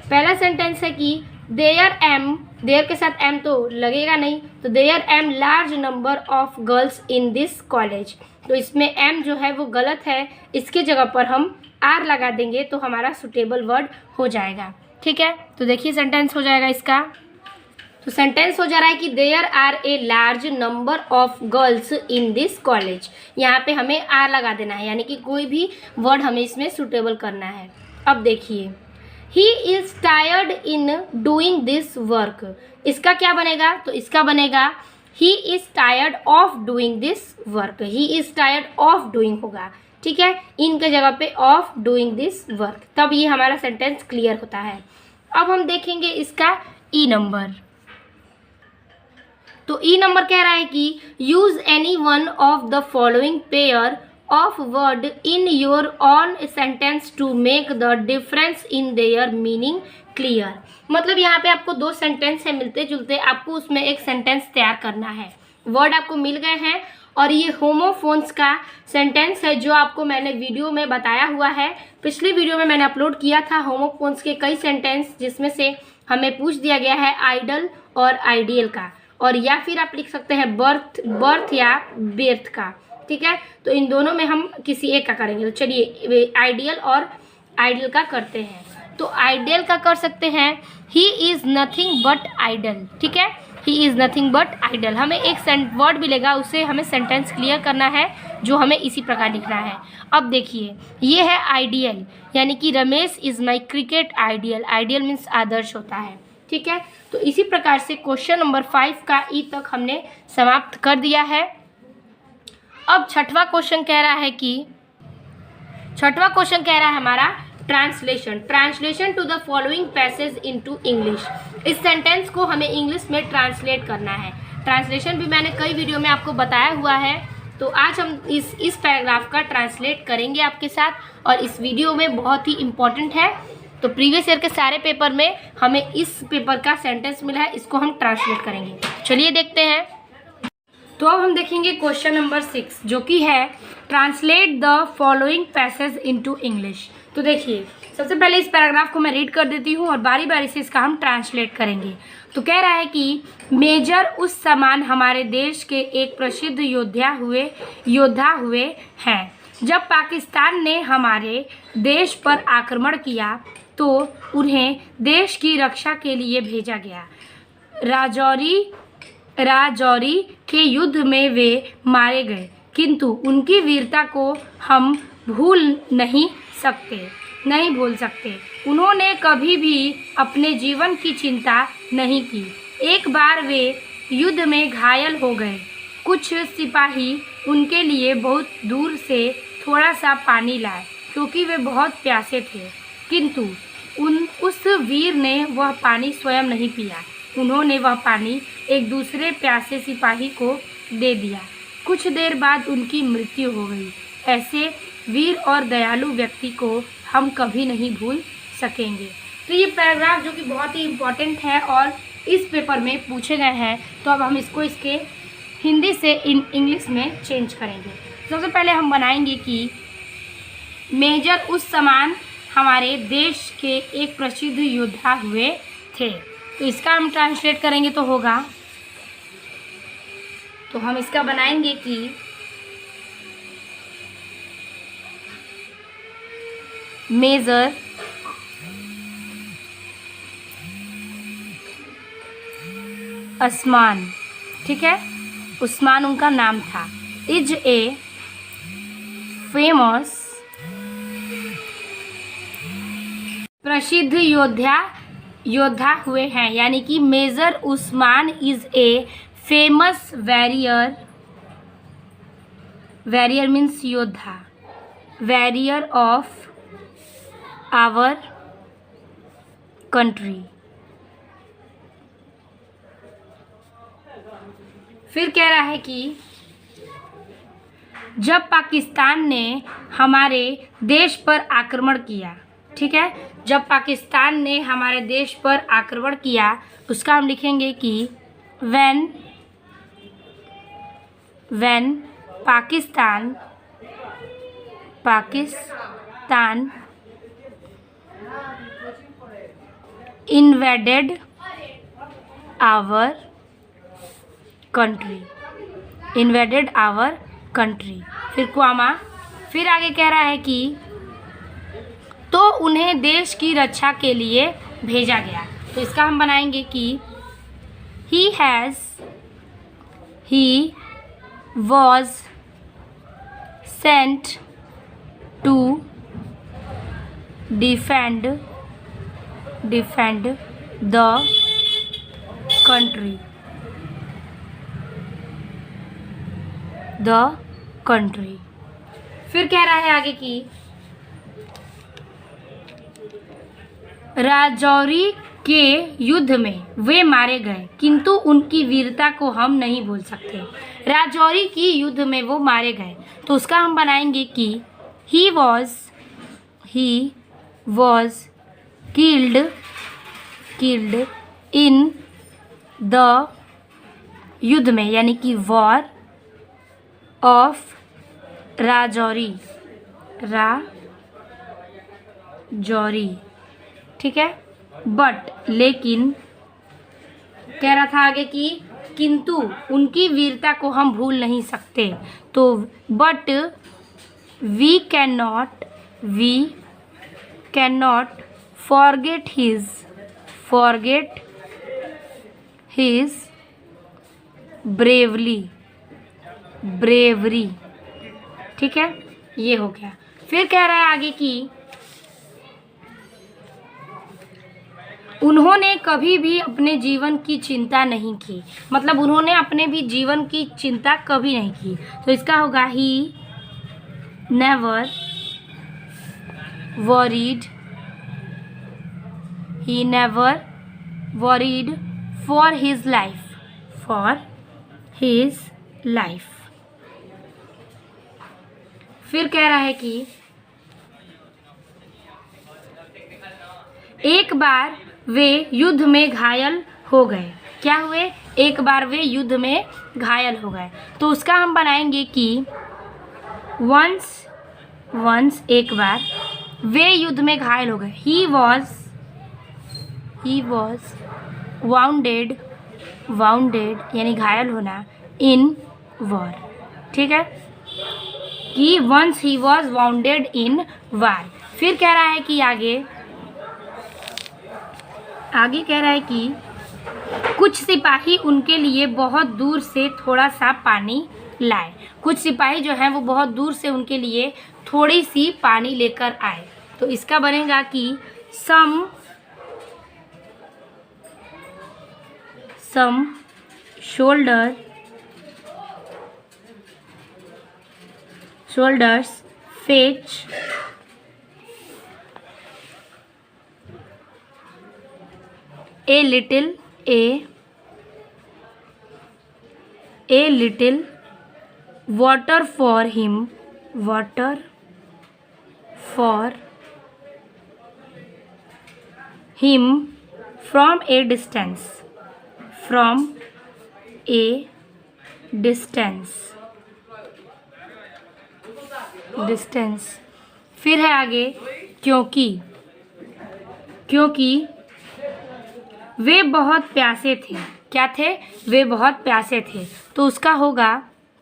पहला सेंटेंस है कि देयर के साथ एम तो लगेगा नहीं, तो there am large number of girls in this college. तो इसमें एम जो है वो गलत है, इसके जगह पर हम आर लगा देंगे तो हमारा सुटेबल वर्ड हो जाएगा। ठीक है, तो देखिए सेंटेंस हो जाएगा इसका। तो सेंटेंस हो जा रहा है कि there are a large number of girls in this college. यहाँ पे हमें आर लगा देना है, यानी कि कोई भी वर्ड हमें इसमें सुटेबल करना है। अब देखिए, he is tired in doing this work. इसका क्या बनेगा? तो इसका बनेगा he is tired of doing this work. He is tired of doing होगा। ठीक है, इन के जगह पे ऑफ डूइंग दिस वर्क, तब ये हमारा सेंटेंस क्लियर होता है। अब हम देखेंगे इसका ई नंबर। तो ई नंबर कह रहा है कि use any one of the following pair of word in your own sentence to make the difference in their meaning clear. मतलब यहाँ पे आपको दो सेंटेंस है मिलते जुलते, आपको उसमें एक सेंटेंस तैयार करना है। वर्ड आपको मिल गए हैं और ये होमोफोन्स का सेंटेंस है जो आपको मैंने वीडियो में बताया हुआ है। पिछली वीडियो में मैंने अपलोड किया था होमोफोन्स के कई सेंटेंस, जिसमें से हमें पूछ दिया गया है आइडल और आइडियल का, और या फिर आप लिख सकते हैं बर्थ या बेर्थ का। ठीक है, तो इन दोनों में हम किसी एक का करेंगे। तो चलिए आइडियल और आइडल का करते हैं। तो आइडियल का कर सकते हैं he is nothing but idle. ठीक है, he is nothing but idle. हमें एक वर्ड मिलेगा, उससे हमें सेंटेंस क्लियर करना है, जो हमें इसी प्रकार लिखना है। अब देखिए, ये है आइडियल, यानी कि Ramesh is my cricket ideal. Ideal means आदर्श होता है। ठीक है, तो इसी प्रकार से क्वेश्चन नंबर 5 का ई तक हमने समाप्त कर दिया है। अब छठवां क्वेश्चन कह रहा है हमारा translation to the following passage into English. इस सेंटेंस को हमें इंग्लिश में ट्रांसलेट करना है। ट्रांसलेशन भी मैंने कई वीडियो में आपको बताया हुआ है, तो आज हम इस पैराग्राफ का ट्रांसलेट करेंगे आपके साथ, और इस वीडियो में बहुत ही इम्पोर्टेंट है। तो प्रीवियस ईयर के सारे पेपर में हमें इस पेपर का सेंटेंस मिला है, इसको हम ट्रांसलेट करेंगे। चलिए देखते हैं। तो अब हम देखेंगे क्वेश्चन नंबर 6, जो कि है translate the following passage into English. तो देखिए, सबसे पहले इस पैराग्राफ को मैं रीड कर देती हूँ और बारी बारी से इसका हम ट्रांसलेट करेंगे। तो कह रहा है कि मेजर उस समान हमारे देश के एक प्रसिद्ध योद्धा हुए हैं। जब पाकिस्तान ने हमारे देश पर आक्रमण किया तो उन्हें देश की रक्षा के लिए भेजा गया। राजौरी के युद्ध में वे मारे गए, किंतु उनकी वीरता को हम भूल सकते। उन्होंने कभी भी अपने जीवन की चिंता नहीं की। एक बार वे युद्ध में घायल हो गए। कुछ सिपाही उनके लिए बहुत दूर से थोड़ा सा पानी लाए, क्योंकि वे बहुत प्यासे थे, किंतु उस वीर ने वह पानी स्वयं नहीं पिया। उन्होंने वह पानी एक दूसरे प्यासे सिपाही को दे दिया। कुछ देर बाद उनकी मृत्यु हो गई। ऐसे वीर और दयालु व्यक्ति को हम कभी नहीं भूल सकेंगे। तो ये पैराग्राफ जो कि बहुत ही इम्पोर्टेंट है और इस पेपर में पूछे गए हैं, तो अब हम इसके हिंदी से इंग्लिश में चेंज करेंगे। सबसे पहले हम बनाएंगे कि मेजर उस समान हमारे देश के एक प्रसिद्ध योद्धा हुए थे। तो इसका हम ट्रांसलेट करेंगे तो होगा, तो हम इसका बनाएंगे कि मेजर उस्मान, ठीक है, उस्मान उनका नाम था, इज ए फेमस प्रसिद्ध योद्धा हुए हैं, यानी कि major Usman is a famous warrior means योद्धा, वॉरियर ऑफ आवर कंट्री। फिर कह रहा है कि जब पाकिस्तान ने हमारे देश पर आक्रमण किया, ठीक है, जब पाकिस्तान ने हमारे देश पर आक्रमण किया, उसका हम लिखेंगे कि when Pakistan invaded our country, invaded our country. फिर क्वामा, फिर आगे कह रहा है कि तो उन्हें देश की रक्षा के लिए भेजा गया। तो इसका हम बनाएंगे कि he was sent to defend the country. फिर कह रहा है आगे कि राजौरी के युद्ध में वे मारे गए, किंतु उनकी वीरता को हम नहीं भूल सकते। राजौरी की युद्ध में वो मारे गए, तो उसका हम बनाएंगे कि he was killed in the युद्ध में, यानी कि वॉर ऑफ राजौरी, ठीक है। बट लेकिन कह रहा था आगे कि किंतु उनकी वीरता को हम भूल नहीं सकते। तो but we can not forget his bravery, ठीक है, ये हो गया। फिर कह रहा है आगे कि उन्होंने कभी भी अपने जीवन की चिंता नहीं की, मतलब उन्होंने अपने भी जीवन की चिंता कभी नहीं की। तो इसका होगा he never worried for his life. फिर कह रहा है कि एक बार वे युद्ध में घायल हो गए। क्या हुए? एक बार वे युद्ध में घायल हो गए। तो उसका हम बनाएंगे कि वंस एक बार वे युद्ध में घायल हो गए। ही वॉज वाउंडेड यानी घायल होना, इन वॉर, ठीक है, कि वंस ही वॉज वाउंडेड इन वार। फिर कह रहा है कि आगे कह रहा है कि कुछ सिपाही उनके लिए बहुत दूर से थोड़ा सा पानी लाए। कुछ सिपाही जो हैं वो बहुत दूर से उनके लिए थोड़ी सी पानी लेकर आए। तो इसका बनेगा कि सम shoulders fetch a little water for him from a distance। फिर है आगे क्योंकि वे बहुत प्यासे थे। क्या थे? वे बहुत प्यासे थे। तो उसका होगा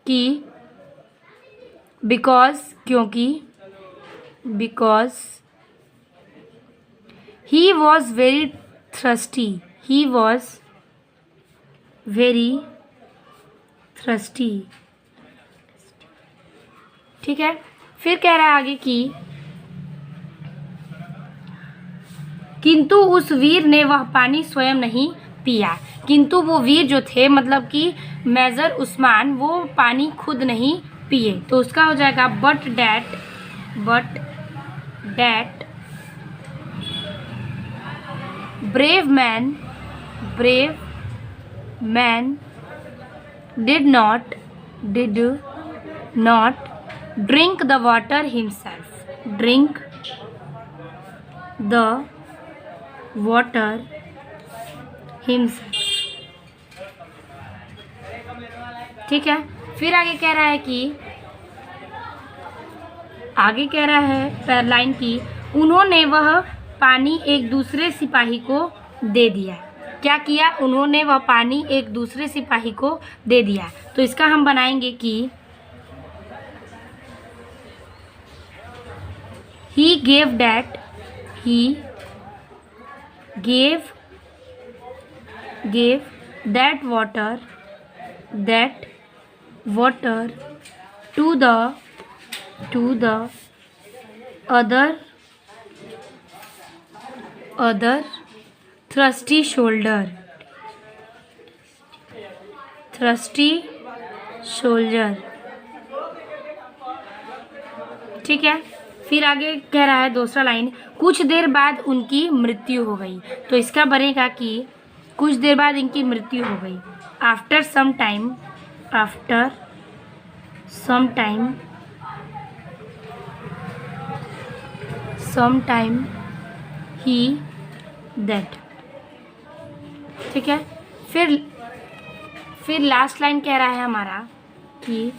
कि because he was very thirsty, ठीक है। फिर कह रहा है आगे कि किंतु उस वीर ने वह पानी स्वयं नहीं पिया। किंतु वो वीर जो थे, मतलब कि मेजर उस्मान, वो पानी खुद नहीं पिए। तो उसका हो जाएगा but that brave man did not drink the water himself, ठीक है। फिर आगे कह रहा है पैरलाइन की उन्होंने वह पानी एक दूसरे सिपाही को दे दिया। क्या किया उन्होंने, वह पानी एक दूसरे सिपाही को दे दिया। तो इसका हम बनाएंगे कि he gave that water to the other thirsty soldier। ठीक है। फिर आगे कह रहा है दूसरा लाइन, कुछ देर बाद उनकी मृत्यु हो गई। तो इसका बनेगा कि कुछ देर बाद इनकी मृत्यु हो गई। After some time he that. ठीक है। फिर लास्ट लाइन कह रहा है हमारा कि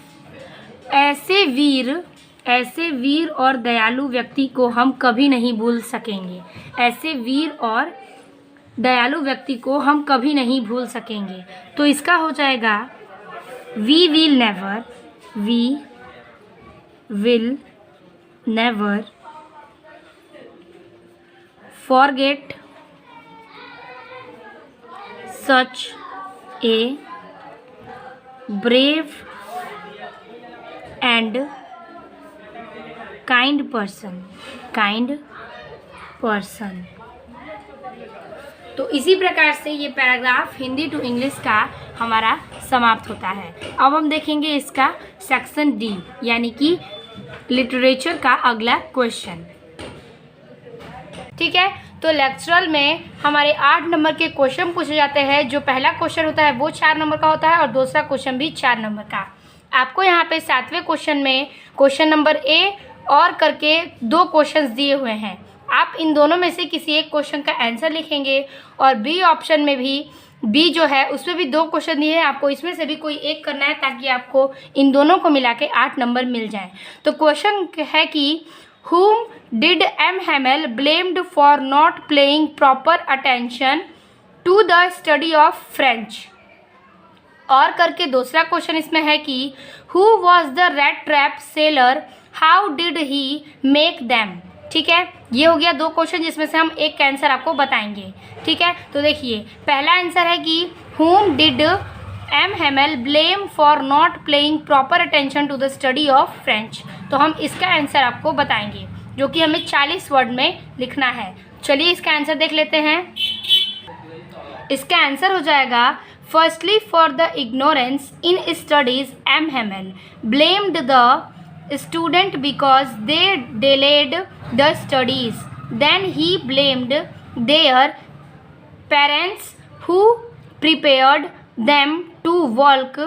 ऐसे वीर और दयालु व्यक्ति को हम कभी नहीं भूल सकेंगे। ऐसे वीर और दयालु व्यक्ति को हम कभी नहीं भूल सकेंगे। तो इसका हो जाएगा we will never forget such a brave and kind person. तो इसी प्रकार से ये पैराग्राफ हिंदी टू इंग्लिश का हमारा समाप्त होता है। अब हम देखेंगे इसका सेक्शन डी यानी कि लिटरेचर का अगला क्वेश्चन। ठीक है। तो लेक्चरल में हमारे 8 नंबर के क्वेश्चन पूछे जाते हैं। जो पहला क्वेश्चन होता है वो 4 नंबर का होता है और दूसरा क्वेश्चन भी 4 नंबर का। आपको यहाँ पे 7वें क्वेश्चन में क्वेश्चन नंबर ए और करके 2 क्वेश्चंस दिए हुए हैं। आप इन दोनों में से किसी एक क्वेश्चन का आंसर लिखेंगे और बी ऑप्शन में भी बी जो है उसमें भी 2 क्वेश्चन दिए हैं। आपको इसमें से भी कोई एक करना है ताकि आपको इन दोनों को मिला के 8 नंबर मिल जाए। तो क्वेश्चन है कि whom did M. Hamel blamed for not paying proper attention to the study of French। और करके दूसरा क्वेश्चन इसमें है कि who was the rat trap sailor, how did he make them। ठीक है। ये हो गया 2 क्वेश्चन जिसमें से हम एक का आंसर आपको बताएंगे। ठीक है। तो देखिए पहला आंसर है कि whom did M. Hamel blame for not paying proper attention to the study of French। तो हम इसका आंसर आपको बताएंगे जो कि हमें 40 वर्ड में लिखना है। चलिए इसका आंसर देख लेते हैं। इसका आंसर हो जाएगा firstly for the ignorance in studies M. Hamel blamed the student because they delayed the studies। Then he blamed their parents who prepared them to work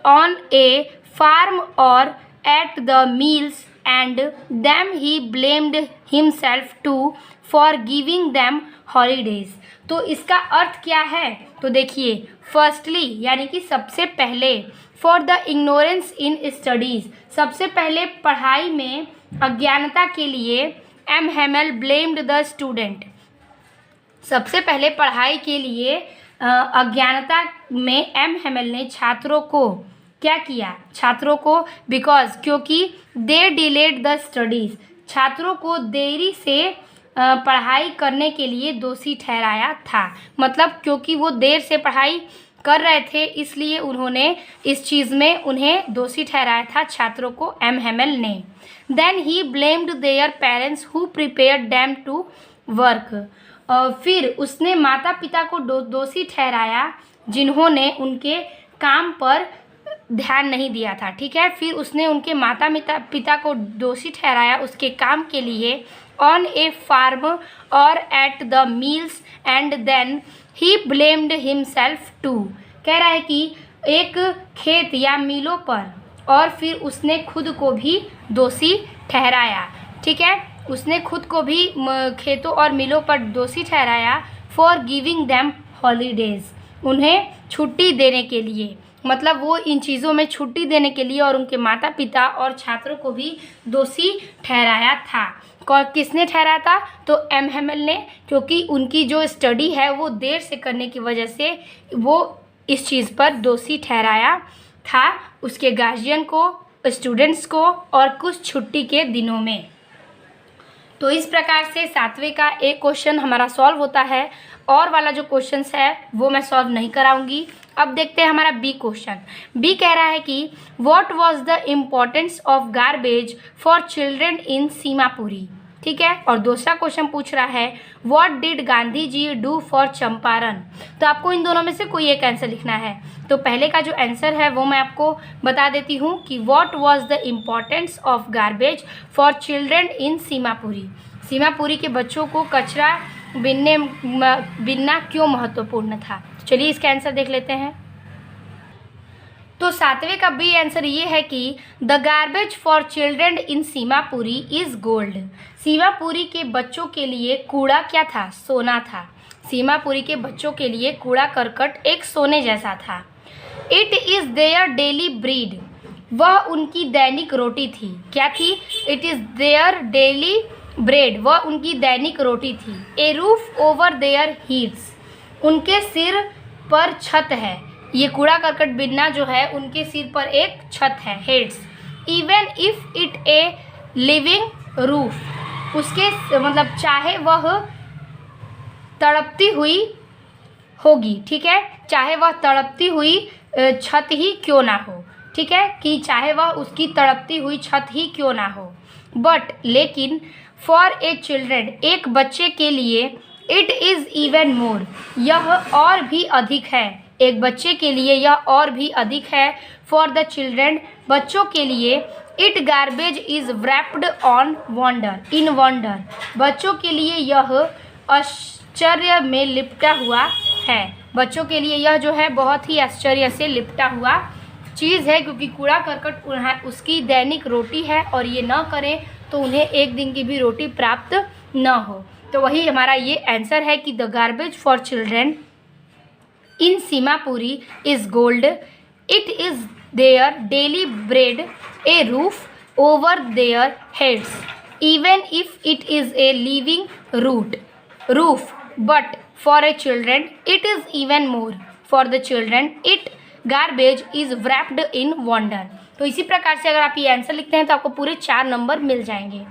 on a farm or at the mills, and then he blamed himself too for giving them holidays। तो इसका अर्थ क्या है? तो देखिए फर्स्टली यानी कि सबसे पहले, for the ignorance in studies सबसे पहले पढ़ाई में अज्ञानता के लिए M. Hamel blamed the student। सबसे पहले पढ़ाई के लिए अज्ञानता में M. Hamel ने छात्रों को क्या किया? छात्रों को बिकॉज क्योंकि दे डिलेड द स्टडीज़ छात्रों को देरी से पढ़ाई करने के लिए दोषी ठहराया था। मतलब क्योंकि वो देर से पढ़ाई कर रहे थे इसलिए उन्होंने इस चीज़ में उन्हें दोषी ठहराया था छात्रों को M. Hamel ने। Then he blamed their parents who prepared them to work. फिर उसने माता पिता को दोषी ठहराया जिन्होंने उनके काम पर ध्यान नहीं दिया था। ठीक है। फिर उसने उनके माता पिता को दोषी ठहराया उसके काम के लिए ऑन ए फार्म और at the mills, and then he blamed himself too. कह रहा है कि एक खेत या मीलों पर, और फिर उसने खुद को भी दोषी ठहराया। ठीक है। उसने खुद को भी खेतों और मिलों पर दोषी ठहराया फॉर गिविंग देम हॉलीडेज उन्हें छुट्टी देने के लिए। मतलब वो इन चीज़ों में छुट्टी देने के लिए और उनके माता पिता और छात्रों को भी दोषी ठहराया था। किसने ठहराया था? तो एम हैमेल ने, क्योंकि उनकी जो स्टडी है वो देर से करने की वजह से वो इस चीज़ पर दोषी ठहराया था उसके गार्जियन को, स्टूडेंट्स को और कुछ छुट्टी के दिनों में। तो इस प्रकार से 7वें का एक क्वेश्चन हमारा सॉल्व होता है, और वाला जो क्वेश्चंस है वो मैं सॉल्व नहीं कराऊंगी। अब देखते हैं हमारा बी क्वेश्चन। बी कह रहा है कि what was the importance of garbage for children in Seemapuri. ठीक है, और दूसरा क्वेश्चन पूछ रहा है what did Gandhi ji do for Champaran. तो आपको इन दोनों में से कोई एक आंसर लिखना है। तो पहले का जो आंसर है वो मैं आपको बता देती हूँ कि what was the importance of garbage for children in Seemapuri. Seemapuri के बच्चों को कचरा बिनना क्यों महत्वपूर्ण था। चलिए इसका आंसर देख लेते हैं। तो 7वें का बी आंसर ये है कि the garbage for children in Seemapuri is gold. Seemapuri के बच्चों के लिए कूड़ा क्या था? सोना था। सीमापुरी के बच्चों के लिए कूड़ा करकट एक सोने जैसा था। It is their daily breed. वह उनकी दैनिक रोटी थी। क्या थी? It is their daily bread. वह उनकी दैनिक रोटी थी। ए रूफ ओवर देयर हीड्स। उनके सिर पर छत है। ये कूड़ा करकट बिनना जो है उनके सिर पर एक छत है, heads. Even if it a living roof. उसके मतलब चाहे वह तड़पती हुई होगी। ठीक है, चाहे वह तड़पती हुई छत ही क्यों ना हो। ठीक है, कि चाहे वह उसकी तड़पती हुई छत ही क्यों ना हो। बट लेकिन फॉर ए चिल्ड्रन, एक बच्चे के लिए, इट इज़ इवन मोर। यह और भी अधिक है। एक बच्चे के लिए यह और भी अधिक है। फॉर द चिल्ड्रन, बच्चों के लिए, it garbage is wrapped on wonder, in wonder. बच्चों के लिए यह आश्चर्य में लिपटा हुआ है। बच्चों के लिए यह जो है बहुत ही आश्चर्य से लिपटा हुआ चीज़ है, क्योंकि कूड़ा करकट उसकी दैनिक रोटी है और ये न करें तो उन्हें एक दिन की भी रोटी प्राप्त न हो। तो वही हमारा ये आंसर है कि the garbage for children in Seemapuri is gold. It is their daily bread, A roof over their heads, even if it is a living roof, but for a children it is even more. For the children, it garbage is wrapped in wonder. तो इसी प्रकार से अगर आप ये आंसर लिखते हैं तो आपको पूरे 4 नंबर मिल जाएंगे।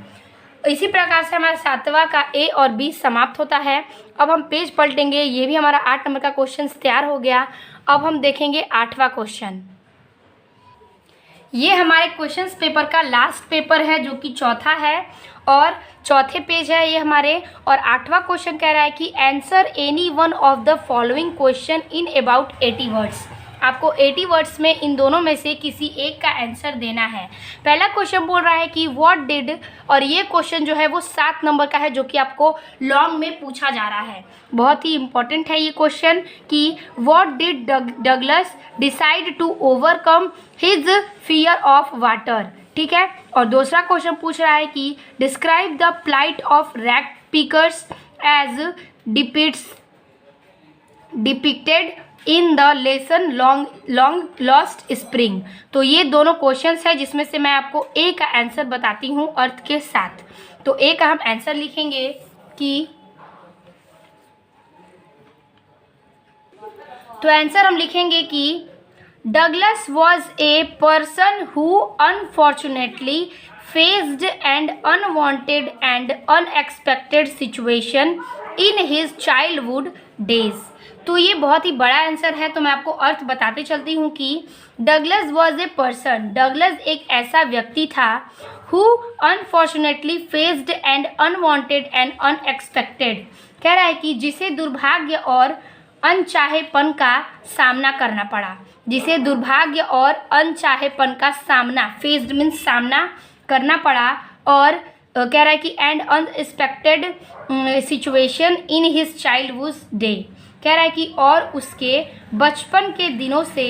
इसी प्रकार से हमारा 7वां का ए और बी समाप्त होता है। अब हम पेज पलटेंगे। ये भी हमारा 8 नंबर का क्वेश्चन तैयार हो गया। अब हम देखेंगे 8वां क्वेश्चन। ये हमारे क्वेश्चंस पेपर का लास्ट पेपर है जो कि चौथा है और चौथे पेज है ये हमारे। और 8वां क्वेश्चन कह रहा है कि answer any one of the following question in about 80 words. आपको 80 वर्ड्स में इन दोनों में से किसी एक का आंसर देना है। पहला क्वेश्चन बोल रहा है कि व्हाट डिड, और ये क्वेश्चन जो है वो 7 नंबर का है जो कि आपको लॉन्ग में पूछा जा रहा है। बहुत ही इंपॉर्टेंट है ये क्वेश्चन कि what did Douglas decide to overcome his fear of water. ठीक है, और दूसरा क्वेश्चन पूछ रहा है कि describe the plight of rag pickers as depicted in the lesson long lost spring. तो ये दोनों क्वेश्चंस है जिसमें से मैं आपको ए का आंसर बताती हूँ अर्थ के साथ। तो ए का हम आंसर लिखेंगे कि, तो आंसर हम लिखेंगे कि Douglas was a person who unfortunately faced an unwanted and unexpected situation in his childhood days। तो ये बहुत ही बड़ा आंसर है, तो मैं आपको अर्थ बताते चलती हूँ कि Douglas was a person, Douglas एक ऐसा व्यक्ति था, who unfortunately faced and unwanted and unexpected, कह रहा है कि जिसे दुर्भाग्य और अनचाहेपन का सामना करना पड़ा, जिसे दुर्भाग्य और अनचाहेपन का सामना, फेस्ड मीन्स सामना करना पड़ा, और कह रहा है कि and unexpected situation in his childhood day, कह रहा है कि और उसके बचपन के दिनों से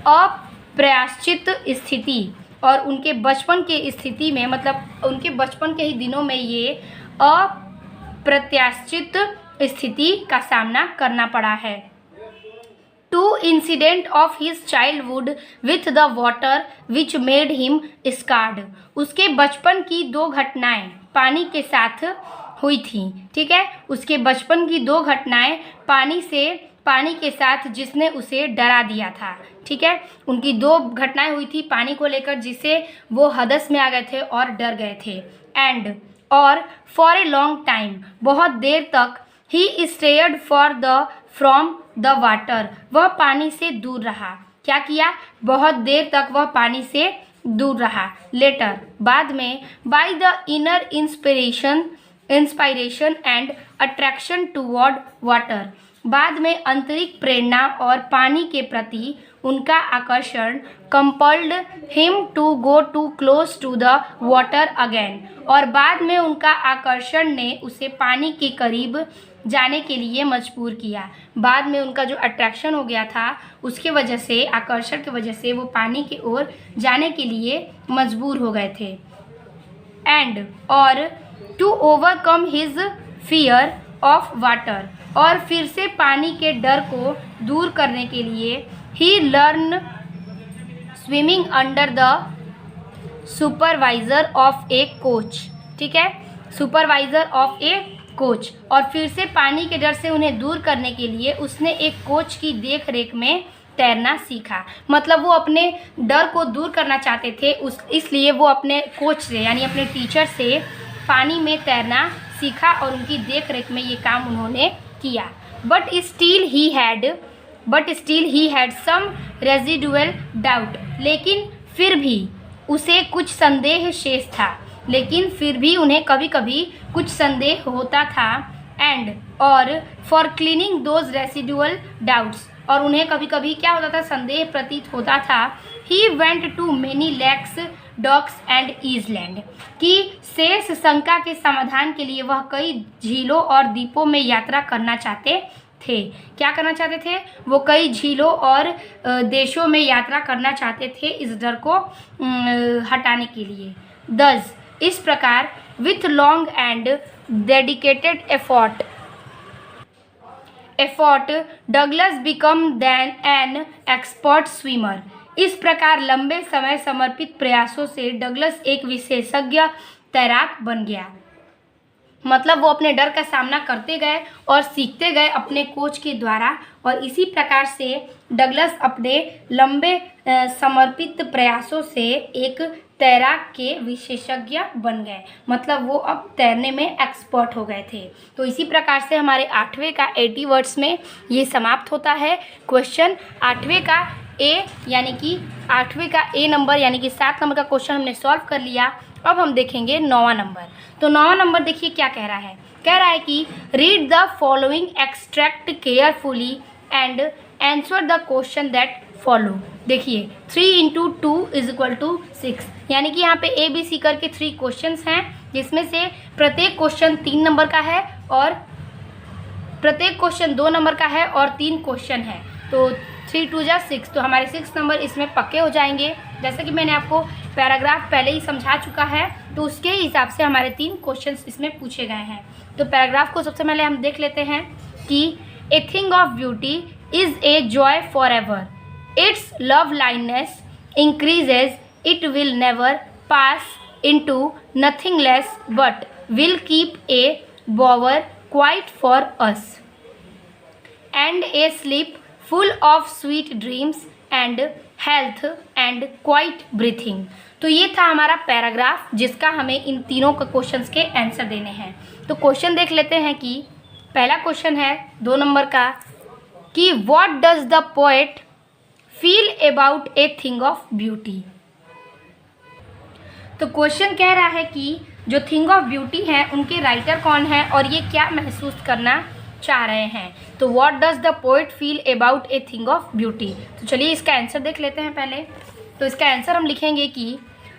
अप्रत्याशित स्थिति, और उनके बचपन के स्थिति में मतलब उनके बचपन के ही दिनों में ये अप्रत्याशित स्थिति का सामना करना पड़ा है। 2 incident of his childhood with the water which made him scared. उसके बचपन की 2 घटनाएं पानी के साथ हुई थी। ठीक है, उसके बचपन की 2 घटनाएं पानी के साथ जिसने उसे डरा दिया था। ठीक है, उनकी 2 घटनाएं हुई थी पानी को लेकर जिससे वो हदस में आ गए थे और डर गए थे। एंड और फॉर ए लॉन्ग टाइम, बहुत देर तक, ही स्टेयर्ड फ्रॉम द वाटर, वह पानी से दूर रहा। क्या किया? बहुत देर तक वह पानी से दूर रहा। लेटर, बाद में, by the inner inspiration and attraction toward water, बाद में आंतरिक प्रेरणा और पानी के प्रति उनका आकर्षण, compelled him to go to close to the water again, और बाद में उनका आकर्षण ने उसे पानी के करीब जाने के लिए मजबूर किया। बाद में उनका जो अट्रैक्शन हो गया था उसके वजह से, आकर्षण की वजह से वो पानी की ओर जाने के लिए मजबूर हो गए थे। एंड और to overcome his fear of water, और फिर से पानी के डर को दूर करने के लिए he learn swimming under the supervisor of a coach. ठीक है, सुपरवाइजर ऑफ ए कोच, और फिर से पानी के डर से उन्हें दूर करने के लिए उसने एक कोच की देख रेख में तैरना सीखा। मतलब वो अपने डर को दूर करना चाहते थे, इसलिए वो अपने कोच से यानी अपने टीचर से पानी में तैरना सीखा और उनकी देख रेख में ये काम उन्होंने किया। But still he had some residual doubt, लेकिन फिर भी उसे कुछ संदेह शेष था, लेकिन फिर भी उन्हें कभी कभी कुछ संदेह होता था। एंड और for cleaning those residual doubts, और उन्हें कभी कभी क्या होता था? संदेह प्रतीत होता था। He went to many lakes, docks and islands, कि शेष शंका के समाधान के लिए वह कई झीलों और द्वीपों में यात्रा करना चाहते थे। क्या करना चाहते थे? वो कई झीलों और देशों में यात्रा करना चाहते थे इस डर को हटाने के लिए। दस, इस प्रकार, with long and dedicated effort Douglas become then an expert swimmer, इस प्रकार लंबे समय समर्पित प्रयासों से डगलस एक विशेषज्ञ तैराक बन गया। मतलब वो अपने डर का सामना करते गए और सीखते गए अपने कोच के द्वारा, और इसी प्रकार से डगलस अपने लंबे समर्पित प्रयासों से एक तैराक के विशेषज्ञ बन गए। मतलब वो अब तैरने में एक्सपर्ट हो गए थे। तो इसी प्रकार से हमारे 8वें का 80 वर्ड्स में ये समाप्त होता है क्वेश्चन। 8वें का ए यानी कि 8वें का ए नंबर यानी कि 7 नंबर का क्वेश्चन हमने सॉल्व कर लिया। अब हम देखेंगे 9वां नंबर। तो 9वां नंबर देखिए क्या कह रहा है। कह रहा है कि read the following extract carefully and answer the question that follow. देखिए 3 × 2 = 6, यानी कि यहाँ पे ABC करके 3 क्वेश्चंस हैं, जिसमें से प्रत्येक क्वेश्चन 3 नंबर का है और प्रत्येक क्वेश्चन 2 नंबर का है और 3 क्वेश्चन है। तो 3 × 2 = 6, तो हमारे 6 नंबर इसमें पक्के हो जाएंगे। जैसे कि मैंने आपको पैराग्राफ पहले ही समझा चुका है, तो उसके हिसाब से हमारे 3 क्वेश्चंस इसमें पूछे गए हैं। तो पैराग्राफ को सबसे पहले हम देख लेते हैं कि a thing of beauty is a joy for ever, its loveliness increases, it will never pass into nothingness but will keep a bower quite for us, and a sleep full of sweet dreams and health and quiet breathing। तो ये था हमारा पैराग्राफ, जिसका हमें इन तीनों के क्वेश्चंस के आंसर देने हैं। तो क्वेश्चन देख लेते हैं कि पहला क्वेश्चन है 2 नंबर का कि what does the poet feel about A thing of beauty. तो क्वेश्चन कह रहा है कि जो थिंग ऑफ ब्यूटी है उनके राइटर कौन है और ये क्या महसूस करना चाह रहे हैं। तो what does the poet feel about A thing of beauty. तो चलिए इसका आंसर देख लेते हैं पहले। तो इसका आंसर हम लिखेंगे कि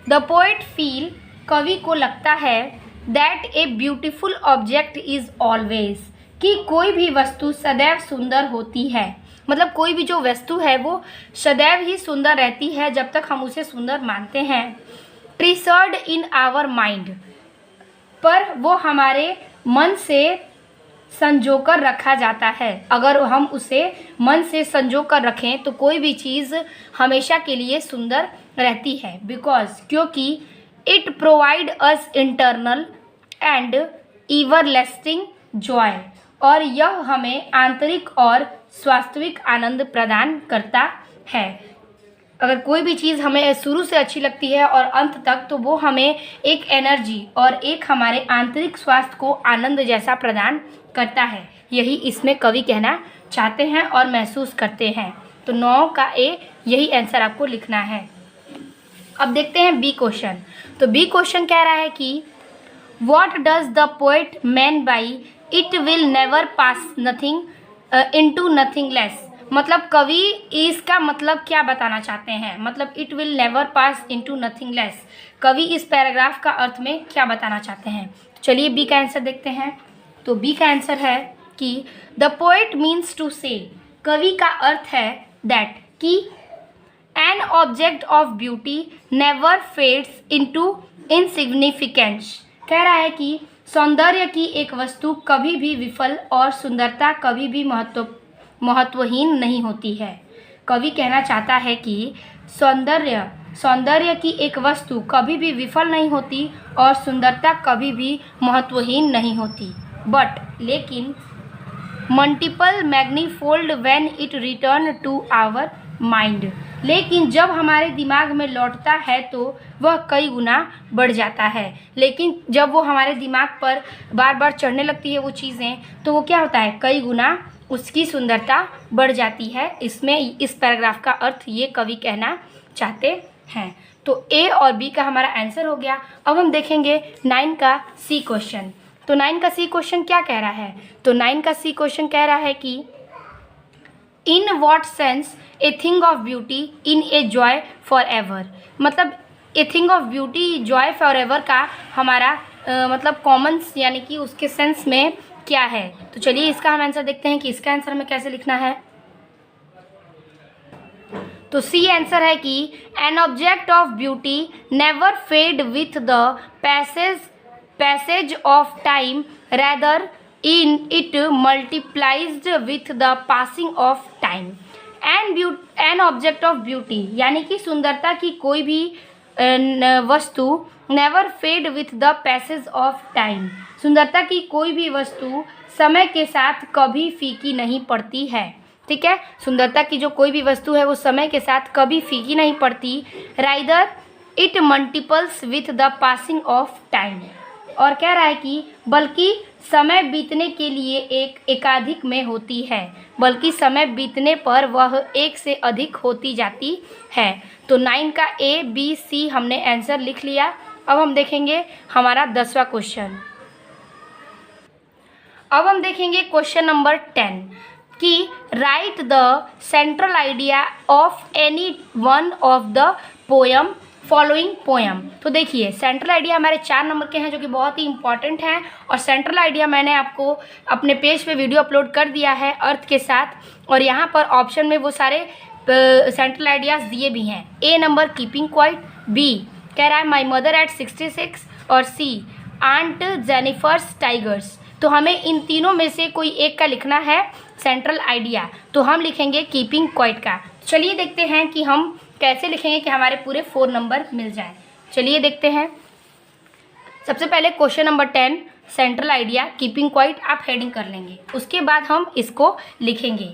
द पोएट फील, कवि को लगता है, that a beautiful object is always, कि कोई भी वस्तु सदैव सुंदर होती है। मतलब कोई भी जो वस्तु है वो सदैव ही सुंदर रहती है जब तक हम उसे सुंदर मानते हैं। ट्रीसर्ड इन आवर माइंड, पर वो हमारे मन से संजोकर रखा जाता है। अगर हम उसे मन से संजोकर रखें तो कोई भी चीज़ हमेशा के लिए सुंदर रहती है। बिकॉज, क्योंकि it provide us internal and everlasting Joy, और यह हमें आंतरिक और वास्तविक आनंद प्रदान करता है। अगर कोई भी चीज़ हमें शुरू से अच्छी लगती है और अंत तक, तो वो हमें एक एनर्जी और एक हमारे आंतरिक स्वास्थ्य को आनंद जैसा प्रदान करता है। यही इसमें कवि कहना चाहते हैं और महसूस करते हैं। तो 9 का ए यही आंसर आपको लिखना है। अब देखते हैं बी क्वेश्चन। तो बी क्वेश्चन कह रहा है कि what does the poet mean by it will never pass nothing into nothingness. मतलब कवि इसका मतलब क्या बताना चाहते हैं, मतलब it will never pass into nothingness, कवि इस पैराग्राफ का अर्थ में क्या बताना चाहते हैं। चलिए बी का आंसर देखते हैं। तो बी का आंसर है कि द पोएट मीन्स टू से, कवि का अर्थ है दैट कि an object of beauty never fades into insignificance. कह रहा है कि सौंदर्य की एक वस्तु कभी भी विफल और सुंदरता कभी भी महत्वहीन नहीं होती है। कवि कहना चाहता है कि सौंदर्य की एक वस्तु कभी भी विफल नहीं होती और सुंदरता कभी भी महत्वहीन नहीं होती, बट लेकिन multiple manifold when it return to our mind, लेकिन जब हमारे दिमाग में लौटता है तो वह कई गुना बढ़ जाता है। लेकिन जब वो हमारे दिमाग पर बार बार चढ़ने लगती है वो चीज़ें, तो वो क्या होता है, कई गुना उसकी सुंदरता बढ़ जाती है। इसमें इस पैराग्राफ का अर्थ ये कवि कहना चाहते हैं। तो ए और बी का हमारा आंसर हो गया। अब हम देखेंगे 9 का सी क्वेश्चन। तो 9 का सी क्वेश्चन क्या कह रहा है। तो 9 का सी क्वेश्चन कह रहा है कि in what sense a thing of beauty in a joy for ever. मतलब a thing of beauty joy for ever का हमारा मतलब कॉमन्स यानी कि उसके सेंस में क्या है। तो चलिए इसका हम आंसर देखते हैं कि इसका आंसर हमें कैसे लिखना है। तो सी आंसर है कि an object of beauty never fade with the passage of time, rather in it multiplied with the passing of time. An object of beauty यानी कि सुंदरता की कोई भी वस्तु never fade with the passage of time, सुंदरता की कोई भी वस्तु समय के साथ कभी फीकी नहीं पड़ती है। ठीक है, सुंदरता की जो कोई भी वस्तु है वो समय के साथ कभी फीकी नहीं पड़ती। Rather it multiples with the passing of time, और कह रहा है कि बल्कि समय बीतने के लिए एकाधिक में होती है, बल्कि समय बीतने पर वह एक से अधिक होती जाती है। तो 9 का ए बी सी हमने आंसर लिख लिया। अब हम देखेंगे हमारा 10वां क्वेश्चन। अब हम देखेंगे क्वेश्चन नंबर 10 कि right the central idea of any one of the poem following poem. तो देखिए सेंट्रल आइडिया हमारे 4 नंबर के हैं जो कि बहुत ही इंपॉर्टेंट हैं, और सेंट्रल आइडिया मैंने आपको अपने पेज पे वीडियो अपलोड कर दिया है अर्थ के साथ, और यहाँ पर ऑप्शन में वो सारे सेंट्रल आइडियाज दिए भी हैं। ए नंबर कीपिंग क्वाइट, बी कह रहा है माई मदर एट 66, और सी आंट जेनिफर्स टाइगर्स। तो हमें इन तीनों में से कोई एक का लिखना है सेंट्रल आइडिया, तो हम लिखेंगे कीपिंग क्वाइट का। चलिए देखते हैं कि हम कैसे लिखेंगे कि हमारे पूरे 4 नंबर मिल जाएं। चलिए देखते हैं। सबसे पहले question number 10 central idea keeping quiet आप हेडिंग कर लेंगे, उसके बाद हम इसको लिखेंगे।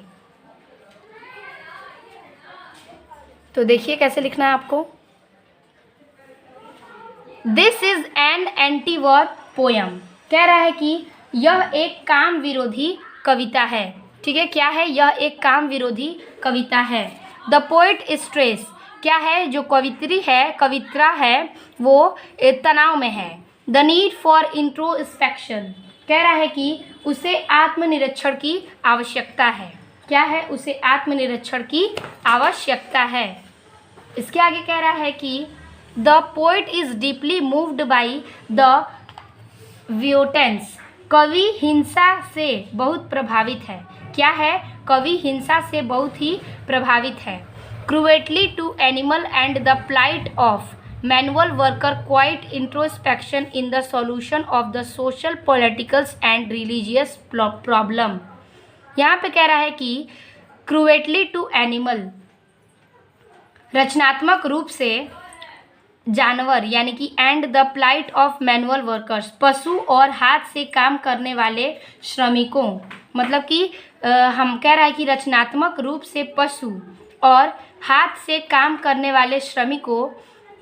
तो देखिए कैसे लिखना है आपको। This is an anti war poem, कह रहा है कि यह एक काम विरोधी कविता है। ठीक है, क्या है, यह एक काम विरोधी कविता है। द पोइट स्ट्रेस, क्या है, जो कवित्रा है वो तनाव में है। द नीड फॉर इंट्रोस्पेक्शन, कह रहा है कि उसे आत्मनिरीक्षण की आवश्यकता है। क्या है, उसे आत्मनिरीक्षण की आवश्यकता है। इसके आगे कह रहा है कि the poet is deeply moved by the violence, कवि हिंसा से बहुत प्रभावित है। क्या है, कवि हिंसा से बहुत ही प्रभावित है। Cruelty to animal and the plight of manual worker quite introspection in the solution of the social politicals and religious problem. यहाँ पे कह रहा है कि क्रूएटली टू एनिमल, रचनात्मक रूप से जानवर यानी कि and the plight of manual workers, पशु और हाथ से काम करने वाले श्रमिकों, मतलब कि हम कह रहा है कि रचनात्मक रूप से पशु और हाथ से काम करने वाले श्रमिकों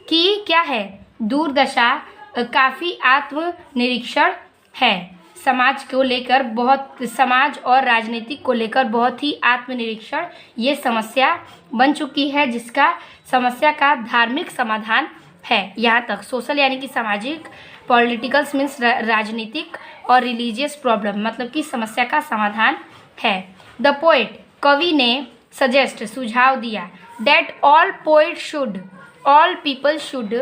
की क्या है, दुर्दशा काफ़ी आत्मनिरीक्षण है। समाज को लेकर बहुत, समाज और राजनीतिक को लेकर बहुत ही आत्मनिरीक्षण ये समस्या बन चुकी है, जिसका समस्या का धार्मिक समाधान है। यहाँ तक सोशल यानी कि सामाजिक, पॉलिटिकल्स मीन्स राजनीतिक, और रिलीजियस प्रॉब्लम मतलब कि समस्या का समाधान है। द पोएट, कवि ने सजेस्ट सुझाव दिया, that all poet should, all people should,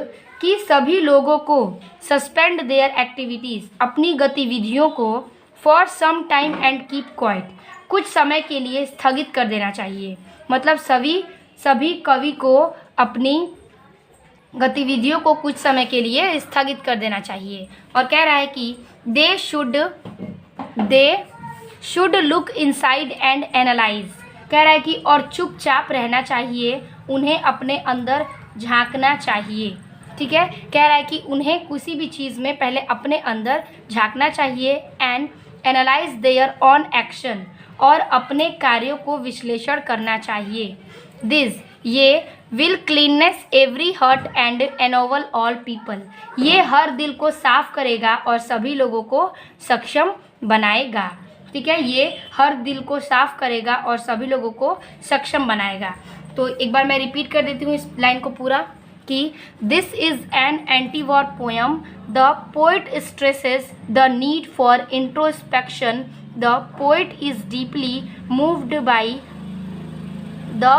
कि सभी लोगों को सस्पेंड देयर एक्टिविटीज़, अपनी गतिविधियों को for some time and keep quiet, कुछ समय के लिए स्थगित कर देना चाहिए। मतलब सभी कवि को अपनी गतिविधियों को कुछ समय के लिए स्थगित कर देना चाहिए। और कह रहा है कि they should look inside and analyse, कह रहा है कि और चुपचाप रहना चाहिए, उन्हें अपने अंदर झांकना चाहिए। ठीक है, कह रहा है कि उन्हें किसी भी चीज़ में पहले अपने अंदर झांकना चाहिए, and analyse their on action, और अपने कार्यों को विश्लेषण करना चाहिए। दिस, ये will cleanness every heart and ennoble all people, ये हर दिल को साफ करेगा और सभी लोगों को सक्षम बनाएगा। ठीक है, ये हर दिल को साफ करेगा और सभी लोगों को सक्षम बनाएगा। तो एक बार मैं रिपीट कर देती हूँ इस लाइन को पूरा कि this is an anti war poem, the poet stresses the need for introspection, the poet is deeply moved by the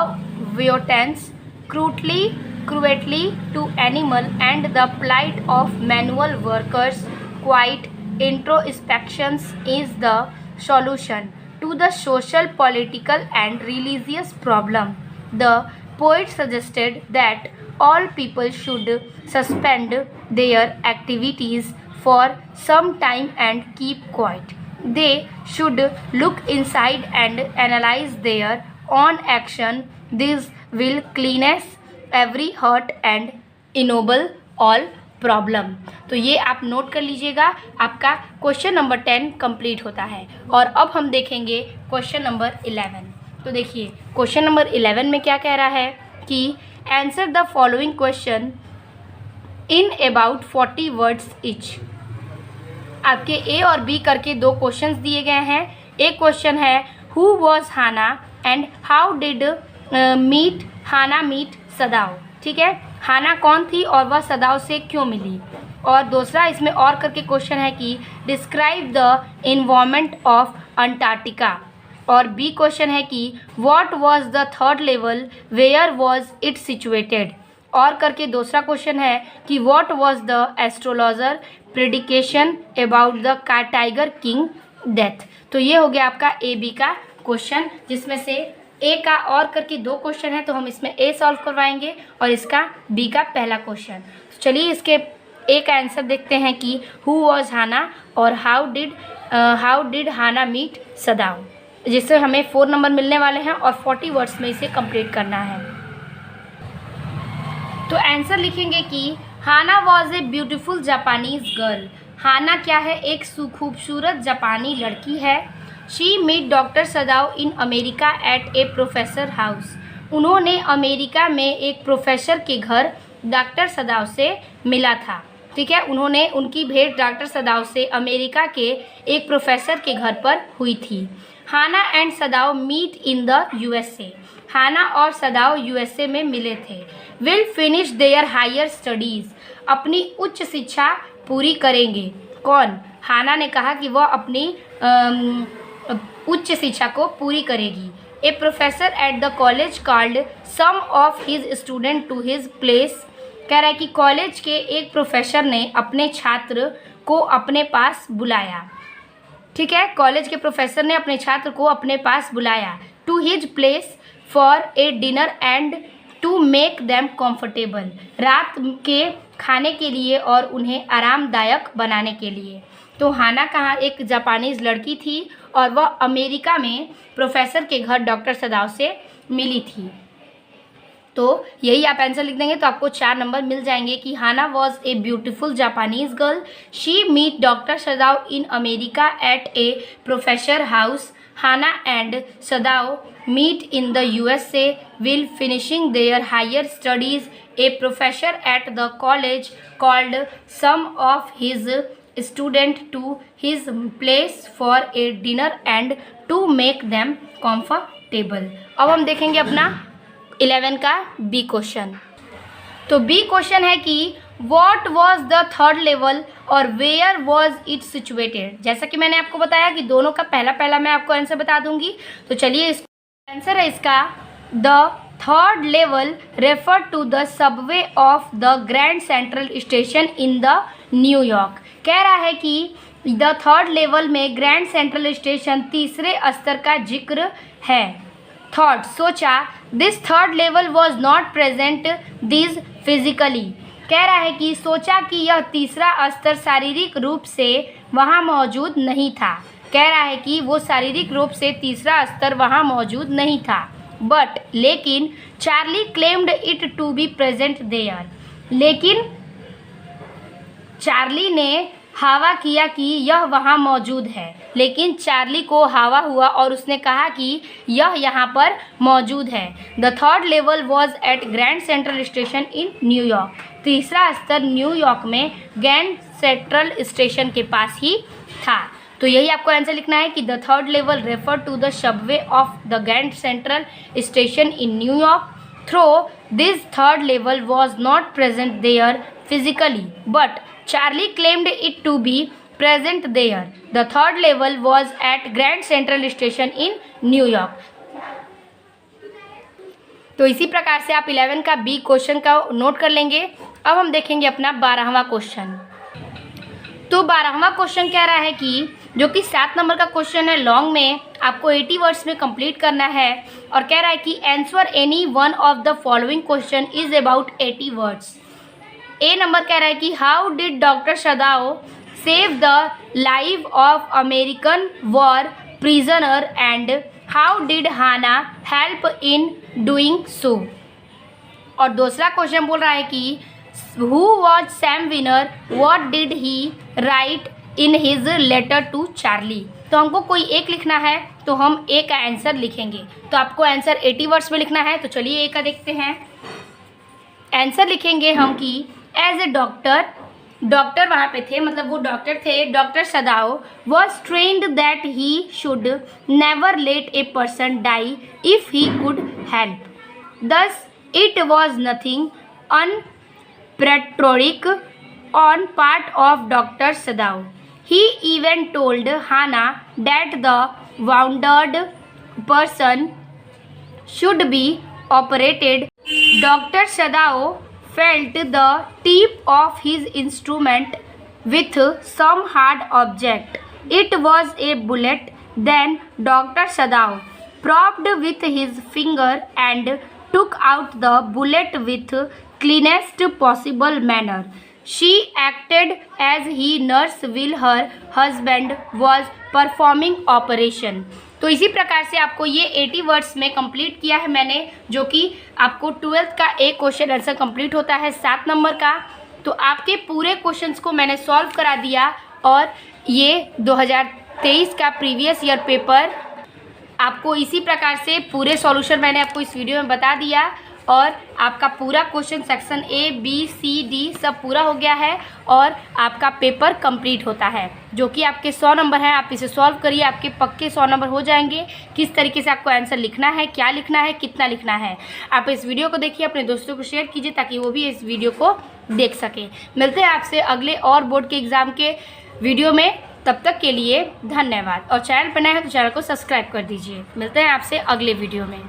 violence cruelty to animal and the plight of manual workers. Quiet introspection is the solution to the social, political and religious problem. The poet suggested that all people should suspend their activities for some time and keep quiet. They should look inside and analyze their on action. This will cleanse every hurt and ennoble all problem. तो ये आप नोट कर लीजिएगा, आपका क्वेश्चन नंबर 10 कंप्लीट होता है। और अब हम देखेंगे क्वेश्चन नंबर 11। तो देखिए क्वेश्चन नंबर 11 में क्या कह रहा है कि answer the following question in about 40 words each. आपके ए और बी करके दो क्वेश्चंस दिए गए हैं। एक क्वेश्चन है who was Hana and how did Hana meet Sadao. ठीक है, हाना कौन थी और वह सदाव से क्यों मिली। और दूसरा इसमें और करके क्वेश्चन है कि describe the environment of Antarctica. और बी क्वेश्चन है कि what was the third level, where was it situated. और करके दूसरा क्वेश्चन है कि what was the astrologer prediction about the tiger king death. तो ये हो गया आपका ए बी का क्वेश्चन, जिसमें से ए का और करके दो क्वेश्चन है, तो हम इसमें ए सॉल्व करवाएंगे और इसका बी का पहला क्वेश्चन। तो चलिए इसके ए का आंसर देखते हैं कि हु वॉज हाना और how did Hana meet Sadao, जिससे हमें 4 नंबर मिलने वाले हैं और 40 वर्ड्स में इसे कंप्लीट करना है। तो आंसर लिखेंगे कि Hana was a beautiful Japanese girl. Hana क्या है, एक खूबसूरत जापानी लड़की है। She meet doctor Sadao in America at a professor house. उन्होंने अमेरिका में एक प्रोफेसर के घर डॉक्टर सदाव से मिला था। ठीक है, उन्होंने उनकी भेंट डॉक्टर सदाव से अमेरिका के एक प्रोफेसर के घर पर हुई थी। Hana and Sadao meet in the USA. Hana और सदाव यूएसए में मिले थे। Will finish their higher studies. अपनी उच्च शिक्षा पूरी करेंगे। कौन? हाना ने कहा कि वह अपनी उच्च शिक्षा को पूरी करेगी। A professor at the college called some of his student to his place. कह रहा है कि कॉलेज के एक प्रोफेसर ने अपने छात्र को अपने पास बुलाया। ठीक है, कॉलेज के प्रोफेसर ने अपने छात्र को अपने पास बुलाया। To his place for a dinner and to make them comfortable. रात के खाने के लिए और उन्हें आरामदायक बनाने के लिए। तो हाना कहाँ एक जापानीज लड़की थी और वह अमेरिका में प्रोफेसर के घर डॉक्टर सदाव से मिली थी। तो यही आप आंसर लिख देंगे तो आपको 4 नंबर मिल जाएंगे कि Hana was a beautiful Japanese girl, she meet doctor Sadao in America at a professor house, Hana and Sadao meet in the USA while finishing their higher studies, a professor at the college called some of his students to his place for a dinner and to make them comfortable। अब हम देखेंगे अपना 11 का बी क्वेश्चन। तो बी क्वेश्चन है कि what was the third level और वेयर वॉज इट सिचुएटेड। जैसा कि मैंने आपको बताया कि दोनों का पहला मैं आपको आंसर बता दूंगी। तो चलिए आंसर है इसका the third level refer to the subway of the grand central station in the New York. कह रहा है कि द थर्ड लेवल में ग्रैंड सेंट्रल स्टेशन तीसरे स्तर का जिक्र है। थॉट सोचा, this third level was not present this physically. कह रहा है कि सोचा कि यह तीसरा स्तर शारीरिक रूप से वहाँ मौजूद नहीं था। कह रहा है कि वो शारीरिक रूप से तीसरा स्तर वहाँ मौजूद नहीं था। बट लेकिन Charlie claimed it to be present there. लेकिन चार्ली ने हावा किया कि यह वहाँ मौजूद है। लेकिन चार्ली को हावा हुआ और उसने कहा कि यह यहाँ पर मौजूद है। The third level was at grand central station in New York. तीसरा स्तर न्यूयॉर्क में ग्रैंड सेंट्रल स्टेशन के पास ही था। तो यही आपको आंसर लिखना है कि the third level refer to the subway of the grand central station in New York. Though this third level was not present there physically but Charlie claimed it to be present there. The third level was at grand central station in New York. तो इसी प्रकार से आप 11 का बी क्वेश्चन का नोट कर लेंगे। अब हम देखेंगे अपना 12वां क्वेश्चन। तो 12वां क्वेश्चन कह रहा है कि जो कि 7 नंबर का क्वेश्चन है, लॉन्ग में आपको 80 वर्ड्स में कंप्लीट करना है। और कह रहा है कि answer any one of the following question is about 80 words. A number कह रहा है कि how did doctor Sadao save the life of American war prisoner and how did Hana help in doing so. और दूसरा क्वेश्चन बोल रहा है कि who was Sam Winner, what did he write in his letter to Charlie. तो हमको कोई एक लिखना है तो हम ए का आंसर लिखेंगे। तो आपको आंसर 80 वर्ड्स में लिखना है। तो चलिए ए का देखते हैं। आंसर लिखेंगे हम कि एज ए डॉक्टर वहाँ पे थे, मतलब वो डॉक्टर थे। Doctor Sadao was trained that he should never let a person die if he could help. Thus it was nothing unpatriotic on part of Dr. Sadao. He even told Hannah that the wounded person should be operated. Dr. Sadao felt the tip of his instrument with some hard object. It was a bullet. Then Dr. Sadao probed with his finger and took out the bullet with cleanest possible manner. She acted as he nurse while her husband was performing operation. तो इसी प्रकार से आपको ये 80 वर्ड्स में कंप्लीट किया है मैंने, जो कि आपको 12th का एक क्वेश्चन आंसर कंप्लीट होता है 7 नंबर का। तो आपके पूरे क्वेश्चंस को मैंने सॉल्व करा दिया और ये 2023 का प्रीवियस ईयर पेपर आपको इसी प्रकार से पूरे सॉल्यूशन मैंने आपको इस वीडियो में बता दिया। और आपका पूरा question section A B C D सब पूरा हो गया है और आपका पेपर कंप्लीट होता है, जो कि आपके 100 नंबर हैं। आप इसे सॉल्व करिए, आपके पक्के 100 नंबर हो जाएंगे। किस तरीके से आपको आंसर लिखना है, क्या लिखना है, कितना लिखना है। आप इस वीडियो को देखिए, अपने दोस्तों को शेयर कीजिए ताकि वो भी इस वीडियो को देख सकें। मिलते हैं आपसे अगले और बोर्ड के एग्ज़ाम के वीडियो में। तब तक के लिए धन्यवाद। और चैनल पर नए हैं तो चैनल को सब्सक्राइब कर दीजिए। मिलते हैं आपसे अगले वीडियो में।